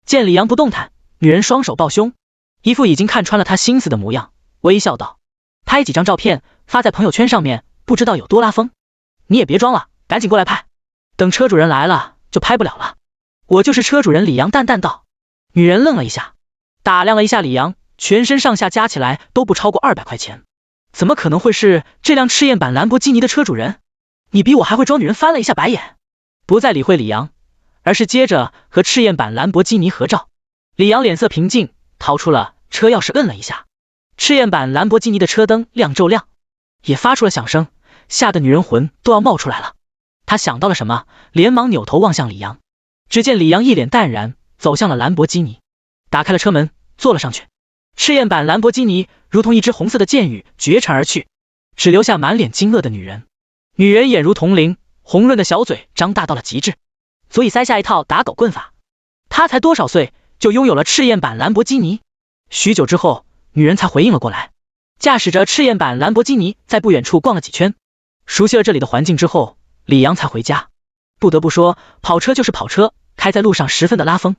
Speaker 2: 见李阳不动弹，女人双手抱胸，一副已经看穿了他心思的模样，微笑道，拍几张照片发在朋友圈上面，不知道有多拉风。你也别装了，赶紧过来拍，等车主人来了就拍不了了。我就是车主人。李阳淡淡道。女人愣了一下，打量了一下李阳，全身上下加起来都不超过200块钱，怎么可能会是这辆赤焰版兰博基尼的车主人？你比我还会装。女人翻了一下白眼，不再理会李阳，而是接着和赤焰版兰博基尼合照。李阳脸色平静，掏出了车钥匙摁了一下，赤焰版兰博基尼的车灯亮骤亮，也发出了响声，吓得女人魂都要冒出来了。她想到了什么，连忙扭头望向李阳，只见李阳一脸淡然走向了兰博基尼，打开了车门坐了上去。赤焰版兰博基尼如同一只红色的箭雨绝尘而去，只留下满脸惊愕的女人。女人眼如铜铃，红润的小嘴张大到了极致，足以塞下一套打狗棍法。她才多少岁就拥有了赤焰版兰博基尼？许久之后，女人才回应了过来，驾驶着赤焰版兰博基尼在不远处逛了几圈，熟悉了这里的环境之后，李阳才回家。不得不说，跑车就是跑车，开在路上十分的拉风，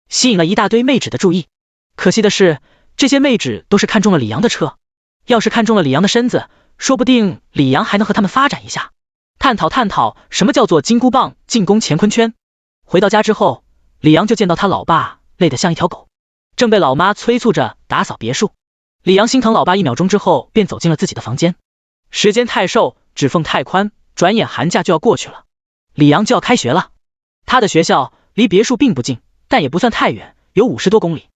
Speaker 2: 吸引了一大堆妹纸的注意。可惜的是，这些妹纸都是看中了李阳的车，要是看中了李阳的身子，说不定李阳还能和他们发展一下，探讨什么叫做金箍棒进攻乾坤圈。回到家之后，李阳就见到他老爸累得像一条狗，正被老妈催促着打扫别墅。李阳心疼老爸，1秒钟之后便走进了自己的房间。时间太瘦，指缝太宽，转眼寒假就要过去了，李阳就要开学了。他的学校离别墅并不近，但也不算太远，有50多公里。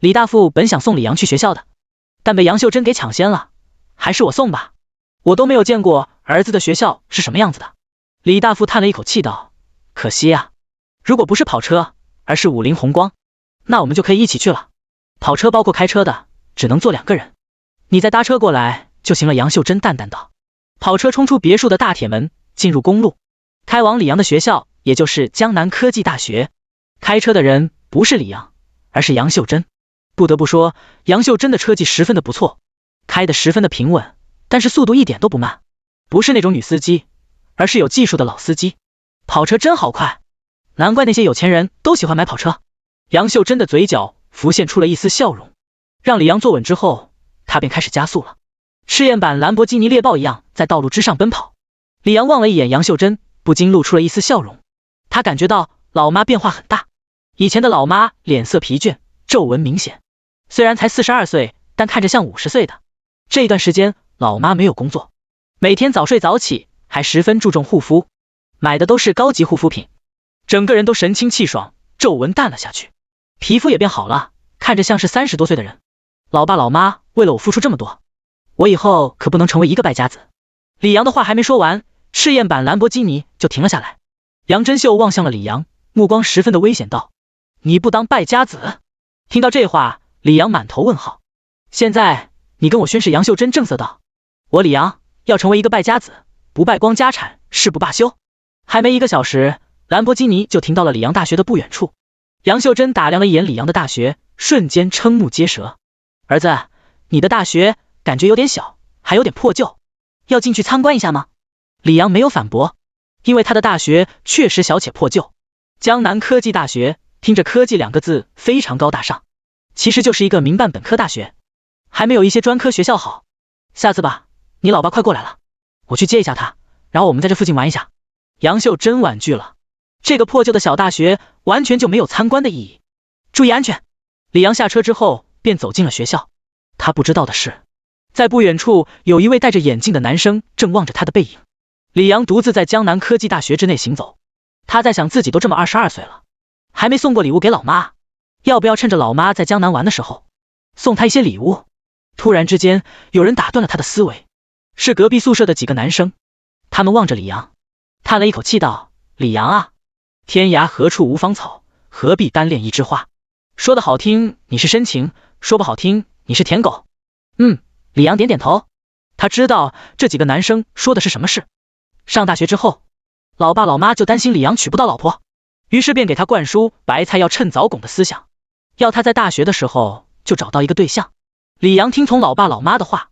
Speaker 2: 李大富本想送李阳去学校的，但被杨秀珍给抢先了。还是我送吧，我都没有见过儿子的学校是什么样子的。李大富叹了一口气道，可惜啊，如果不是跑车，而是50宏光，那我们就可以一起去了。跑车包括开车的，只能坐2个人，你再搭车过来就行了。杨秀珍淡淡道。跑车冲出别墅的大铁门，进入公路，开往李阳的学校，也就是江南科技大学。开车的人不是李阳，而是杨秀珍。不得不说，杨秀珍的车技十分的不错，开得十分的平稳，但是速度一点都不慢，不是那种女司机，而是有技术的老司机。跑车真好快，难怪那些有钱人都喜欢买跑车。杨秀珍的嘴角浮现出了一丝笑容，让李阳坐稳之后，他便开始加速了。赤焰版兰博基尼猎豹一样在道路之上奔跑。李阳望了一眼杨秀珍，不禁露出了一丝笑容。他感觉到老妈变化很大，以前的老妈脸色疲倦，皱纹明显，虽然才42岁，但看着像50岁的。这一段时间老妈没有工作，每天早睡早起，还十分注重护肤，买的都是高级护肤品，整个人都神清气爽，皱纹淡了下去，皮肤也变好了，看着像是30多岁的人。老爸老妈为了我付出这么多，我以后可不能成为一个败家子。李阳的话还没说完，赤焰版兰博基尼就停了下来。杨真秀望向了李阳，目光十分的危险道，你不当败家子？听到这话，李阳满头问号。现在你跟我宣誓。杨秀珍正色道，我李阳要成为一个败家子，不败光家产，誓不罢休。还没1个小时，兰博基尼就停到了李阳大学的不远处。杨秀珍打量了一眼李阳的大学，瞬间瞠目结舌。儿子，你的大学感觉有点小，还有点破旧，要进去参观一下吗？李阳没有反驳，因为他的大学确实小且破旧。江南科技大学听着科技2个字非常高大上，其实就是一个民办本科大学，还没有一些专科学校好。下次吧，你老爸快过来了，我去接一下他，然后我们在这附近玩一下。杨秀真婉拒了，这个破旧的小大学完全就没有参观的意义。注意安全。李阳下车之后便走进了学校，他不知道的是，在不远处有一位戴着眼镜的男生正望着他的背影。李阳独自在江南科技大学之内行走，他在想自己都这么22岁了，还没送过礼物给老妈，要不要趁着老妈在江南玩的时候送她一些礼物？突然之间，有人打断了他的思维，是隔壁宿舍的几个男生。他们望着李阳，叹了一口气道，李阳啊，天涯何处无芳草，何必单恋一枝花。说的好听你是深情，说不好听你是舔狗。李阳点点头，他知道这几个男生说的是什么事。上大学之后，老爸老妈就担心李阳娶不到老婆，于是便给他灌输白菜要趁早拱的思想，要他在大学的时候就找到一个对象。李阳听从老爸老妈的话，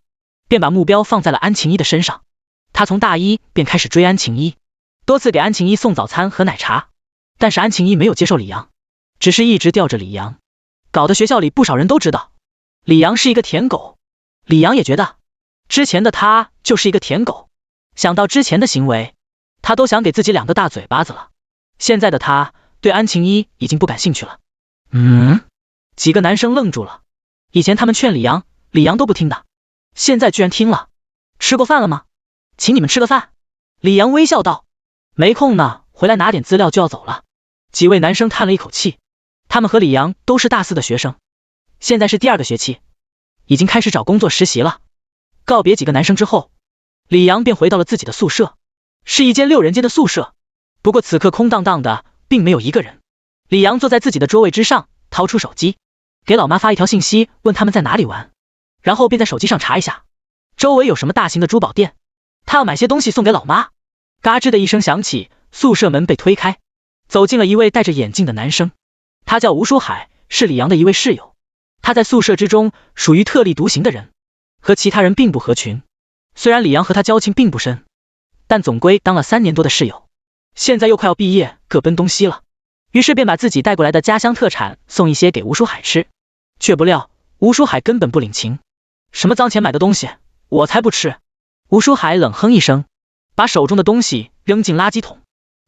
Speaker 2: 便把目标放在了安晴一的身上。他从大一便开始追安晴一，多次给安晴一送早餐和奶茶，但是安晴一没有接受李阳，只是一直吊着李阳，搞得学校里不少人都知道李阳是一个舔狗。李阳也觉得之前的他就是一个舔狗，想到之前的行为，他都想给自己2个大嘴巴子了。现在的他对安晴一已经不感兴趣了。几个男生愣住了，以前他们劝李阳，李阳都不听的，现在居然听了。吃过饭了吗？请你们吃个饭。李阳微笑道，没空呢，回来拿点资料就要走了。几位男生叹了一口气，他们和李阳都是大4的学生，现在是第2个学期，已经开始找工作实习了。告别几个男生之后，李阳便回到了自己的宿舍，是一间6人间的宿舍，不过此刻空荡荡的，并没有一个人。李阳坐在自己的桌位之上，掏出手机，给老妈发一条信息，问他们在哪里玩，然后便在手机上查一下周围有什么大型的珠宝店，他要买些东西送给老妈。嘎吱的一声响起，宿舍门被推开，走进了一位戴着眼镜的男生，他叫吴书海，是李阳的一位室友。他在宿舍之中属于特立独行的人，和其他人并不合群。虽然李阳和他交情并不深，但总归当了3年多的室友，现在又快要毕业，各奔东西了，于是便把自己带过来的家乡特产送一些给吴书海吃。却不料吴书海根本不领情，什么脏钱买的东西，我才不吃。吴书海冷哼一声，把手中的东西扔进垃圾桶。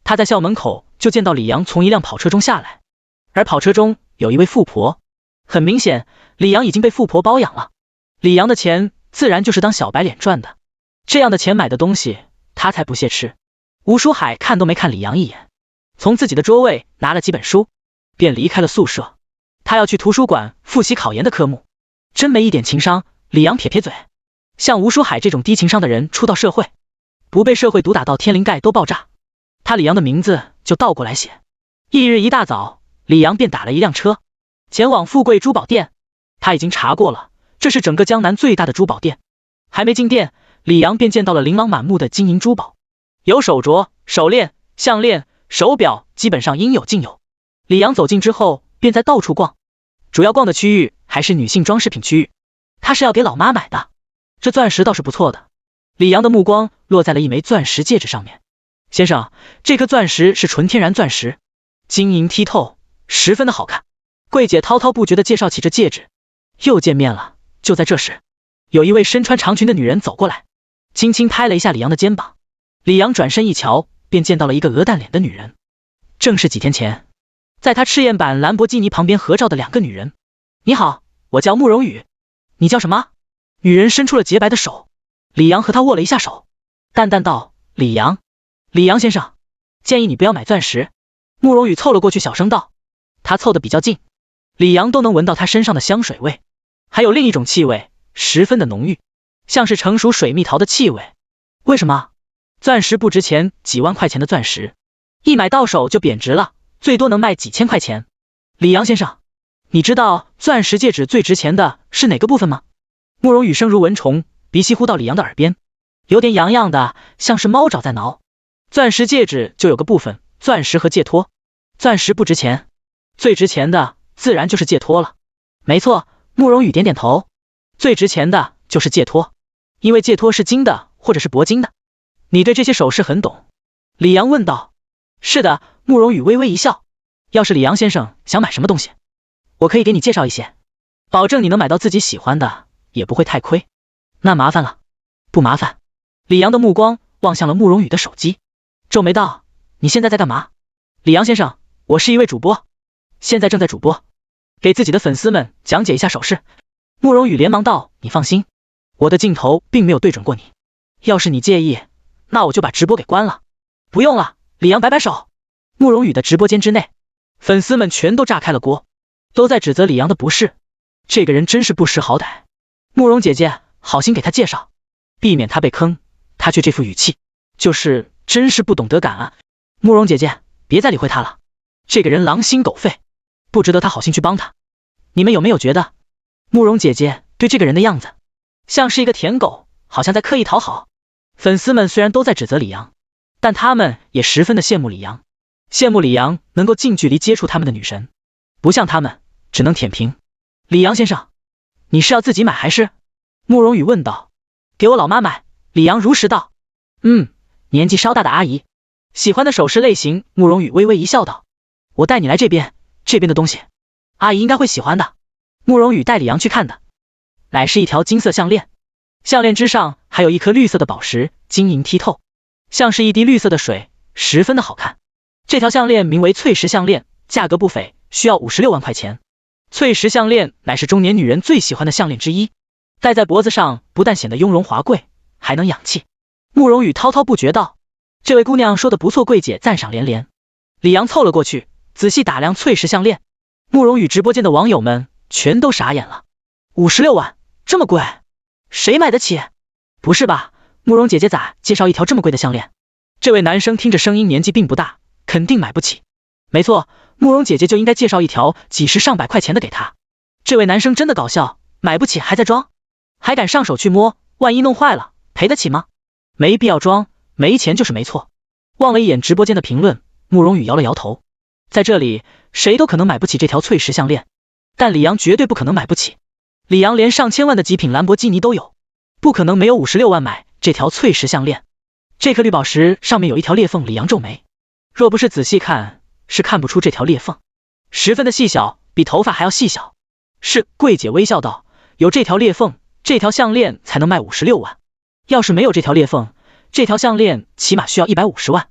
Speaker 2: 他在校门口就见到李阳从一辆跑车中下来，而跑车中有一位富婆，很明显李阳已经被富婆包养了。李阳的钱自然就是当小白脸赚的，这样的钱买的东西他才不屑吃。吴书海看都没看李阳一眼，从自己的桌位拿了几本书，便离开了宿舍。他要去图书馆复习考研的科目，真没一点情商。李阳撇撇嘴，像吴书海这种低情商的人出到社会，不被社会毒打到天灵盖都爆炸，他李阳的名字就倒过来写。翌日一大早，李阳便打了一辆车，前往富贵珠宝店。他已经查过了，这是整个江南最大的珠宝店。还没进店，李阳便见到了琳琅满目的金银珠宝，有手镯、手链、项链、手表，基本上应有尽有。李阳走近之后便在到处逛，主要逛的区域还是女性装饰品区域，他是要给老妈买的。这钻石倒是不错的，李阳的目光落在了一枚钻石戒指上面。先生，这颗钻石是纯天然钻石，晶莹剔透，十分的好看。柜姐滔滔不绝地介绍起这戒指。又见面了。就在这时，有一位身穿长裙的女人走过来，轻轻拍了一下李阳的肩膀。李阳转身一瞧，便见到了一个鹅蛋脸的女人，正是几天前在他赤焰版兰博基尼旁边合照的2个女人。你好，我叫慕容羽。你叫什么？女人伸出了洁白的手，李阳和她握了一下手，淡淡道：李阳先生，建议你不要买钻石。慕容羽凑了过去，小声道。他凑得比较近，李阳都能闻到他身上的香水味，还有另一种气味，十分的浓郁，像是成熟水蜜桃的气味。为什么？钻石不值钱，几万块钱的钻石，一买到手就贬值了，最多能卖几千块钱。李阳先生，你知道钻石戒指最值钱的是哪个部分吗？慕容羽声如蚊虫，鼻息呼到李阳的耳边，有点痒痒的，像是猫爪在挠。钻石戒指就有个部分，钻石和戒托。钻石不值钱，最值钱的自然就是戒托了。没错，慕容羽点点头，最值钱的就是戒托，因为戒托是金的或者是铂金的。你对这些首饰很懂？李阳问道。是的，慕容羽微微一笑。要是李阳先生想买什么东西，我可以给你介绍一些，保证你能买到自己喜欢的，也不会太亏。那麻烦了。不麻烦。李阳的目光望向了慕容羽的手机，皱眉道：你现在在干嘛？李阳先生，我是一位主播，现在正在主播，给自己的粉丝们讲解一下首饰。慕容羽连忙道：你放心，我的镜头并没有对准过你，要是你介意，那我就把直播给关了。不用了。李阳摆摆手。慕容羽的直播间之内，粉丝们全都炸开了锅，都在指责李阳的不是，这个人真是不识好歹。慕容姐姐好心给他介绍，避免他被坑，他却这副语气，就是真是不懂得感恩。慕容姐姐别再理会他了，这个人狼心狗肺，不值得他好心去帮他。你们有没有觉得慕容姐姐对这个人的样子像是一个舔狗，好像在刻意讨好？粉丝们虽然都在指责李阳，但他们也十分的羡慕李阳，羡慕李阳能够近距离接触他们的女神，不像他们只能舔屏。李阳先生，你是要自己买还是？慕容羽问道。给我老妈买。李阳如实道。年纪稍大的阿姨，喜欢的首饰类型。慕容羽微微一笑道。我带你来这边的东西，阿姨应该会喜欢的。慕容羽带李阳去看的，乃是一条金色项链，项链之上还有一颗绿色的宝石，晶莹剔透，像是一滴绿色的水，十分的好看。这条项链名为翠石项链，价格不菲，需要56万块钱。翠石项链乃是中年女人最喜欢的项链之一，戴在脖子上不但显得雍容华贵，还能养气。慕容羽滔滔不绝道。这位姑娘说的不错，柜姐赞赏连连。李阳凑了过去，仔细打量翠石项链。慕容羽直播间的网友们全都傻眼了。56万，这么贵，谁买得起？不是吧，慕容姐姐咋介绍一条这么贵的项链？这位男生听着声音年纪并不大，肯定买不起。没错，慕容姐姐就应该介绍一条几十上百块钱的给他。这位男生真的搞笑，买不起还在装，还敢上手去摸，万一弄坏了，赔得起吗？没必要装，没钱就是没错。望了一眼直播间的评论，慕容羽摇了摇头。在这里，谁都可能买不起这条翠石项链，但李阳绝对不可能买不起。李阳连上千万的极品兰博基尼都有，不可能没有56万买这条翠石项链。这颗绿宝石上面有一条裂缝，李阳皱眉，若不是仔细看，是看不出这条裂缝，十分的细小，比头发还要细小。是，桂姐微笑道，有这条裂缝，这条项链才能卖56万。要是没有这条裂缝，这条项链起码需要150万。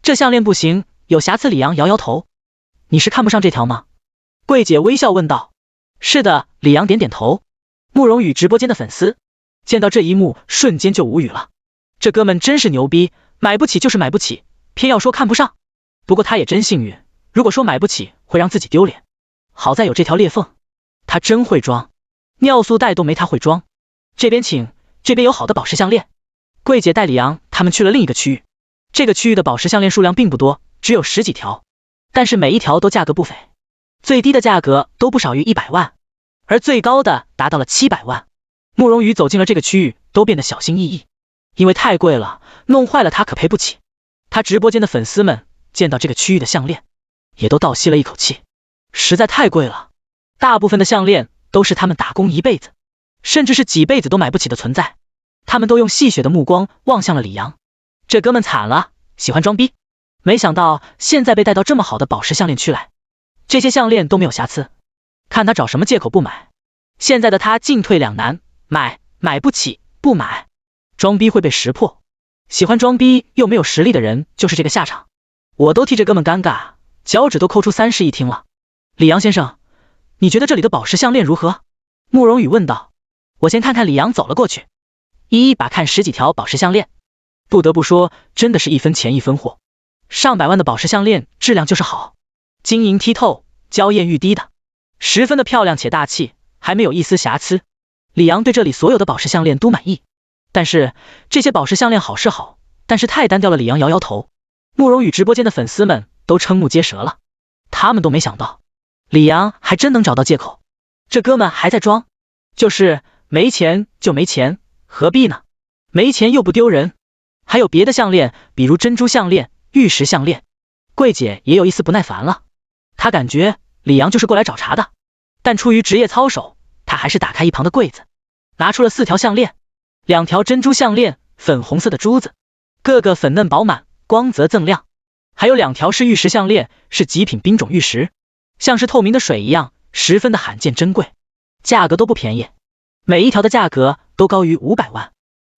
Speaker 2: 这项链不行，有瑕疵。李阳摇摇头，你是看不上这条吗？桂姐微笑问道。是的，李阳点点头。慕容羽直播间的粉丝见到这一幕，瞬间就无语了。这哥们真是牛逼，买不起就是买不起，偏要说看不上。不过他也真幸运，如果说买不起会让自己丢脸。好在有这条裂缝，他真会装，尿素袋都没他会装。这边请，这边有好的宝石项链。桂姐带李阳他们去了另一个区域，这个区域的宝石项链数量并不多，只有10几条，但是每一条都价格不菲，最低的价格都不少于100万，而最高的达到了700万。慕容羽走进了这个区域都变得小心翼翼，因为太贵了，弄坏了他可赔不起。他直播间的粉丝们见到这个区域的项链，也都倒吸了一口气，实在太贵了。大部分的项链都是他们打工一辈子，甚至是几辈子都买不起的存在。他们都用戏谑的目光望向了李阳，这哥们惨了，喜欢装逼，没想到现在被带到这么好的宝石项链区来，这些项链都没有瑕疵，看他找什么借口不买。现在的他进退两难，买不起，不买，装逼会被识破，喜欢装逼又没有实力的人就是这个下场。我都替这哥们尴尬，脚趾都抠出30亿听了。李阳先生，你觉得这里的宝石项链如何？慕容羽问道。我先看看。李阳走了过去，一一把看10几条宝石项链，不得不说，真的是一分钱一分货。上百万的宝石项链质量就是好，晶莹剔透，娇艳欲滴的，十分的漂亮且大气，还没有一丝瑕疵。李阳对这里所有的宝石项链都满意，但是这些宝石项链好是好，但是太单调了。李阳摇摇头。慕容羽直播间的粉丝们都瞠目结舌了，他们都没想到李阳还真能找到借口，这哥们还在装，就是没钱就没钱，何必呢？没钱又不丢人。还有别的项链，比如珍珠项链、玉石项链。桂姐也有一丝不耐烦了，她感觉李阳就是过来找茬的，但出于职业操守，她还是打开一旁的柜子，拿出了4条项链，2条珍珠项链，粉红色的珠子，个个粉嫩饱满，光泽锃亮。还有2条是玉石项链，是极品冰种玉石，像是透明的水一样，十分的罕见珍贵，价格都不便宜，每一条的价格都高于500万。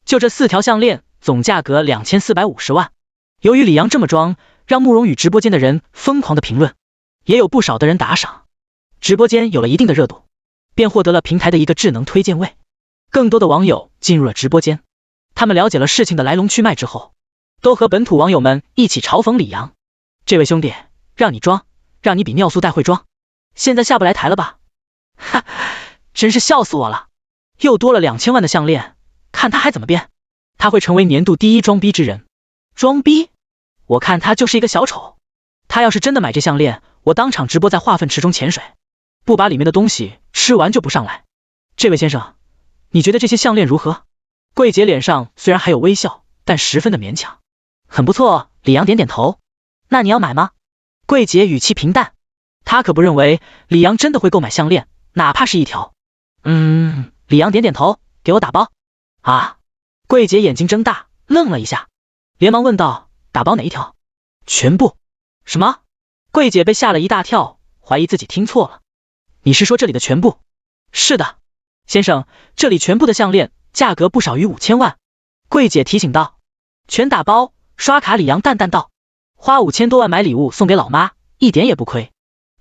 Speaker 2: 就这4条项链，总价格2450万。由于李阳这么装，让慕容羽直播间的人疯狂的评论，也有不少的人打赏，直播间有了一定的热度，便获得了平台的一个智能推荐位。更多的网友进入了直播间，他们了解了事情的来龙去脉之后，都和本土网友们一起嘲讽李阳，这位兄弟，让你装，让你比尿素袋会装，现在下不来台了吧？哈，真是笑死我了，又多了2000万的项链，看他还怎么变，他会成为年度第1装逼之人。装逼？我看他就是一个小丑，他要是真的买这项链，我当场直播在化粪池中潜水，不把里面的东西吃完就不上来。这位先生，你觉得这些项链如何？桂姐脸上虽然还有微笑，但十分的勉强。很不错。李阳点点头。那你要买吗？桂姐语气平淡，她可不认为李阳真的会购买项链，哪怕是1条。李阳点点头，给我打包。啊！桂姐眼睛睁大，愣了一下，连忙问道，打包哪一条？全部。什么？桂姐被吓了一大跳，怀疑自己听错了。你是说这里的全部？是的，先生，这里全部的项链价格不少于5000万。桂姐提醒道。全打包，刷卡。李阳淡淡道，花5000多万买礼物送给老妈，一点也不亏。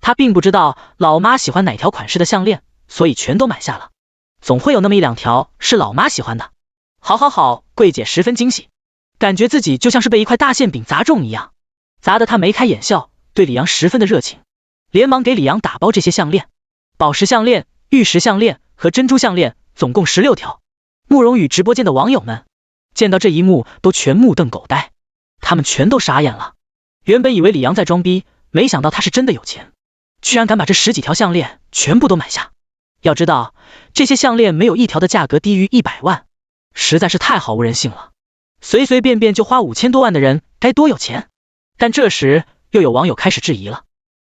Speaker 2: 他并不知道老妈喜欢哪条款式的项链，所以全都买下了，总会有那么1-2条是老妈喜欢的。好，桂姐十分惊喜，感觉自己就像是被一块大馅饼砸中一样，砸得她眉开眼笑，对李阳十分的热情，连忙给李阳打包这些项链。宝石项链玉石项链和珍珠项链总共16条。慕容羽直播间的网友们见到这一幕都全目瞪狗呆，他们全都傻眼了。原本以为李阳在装逼，没想到他是真的有钱，居然敢把这10几条项链全部都买下。要知道，这些项链没有一条的价格低于100万，实在是太毫无人性了。随随便便就花5000多万的人该多有钱？但这时又有网友开始质疑了。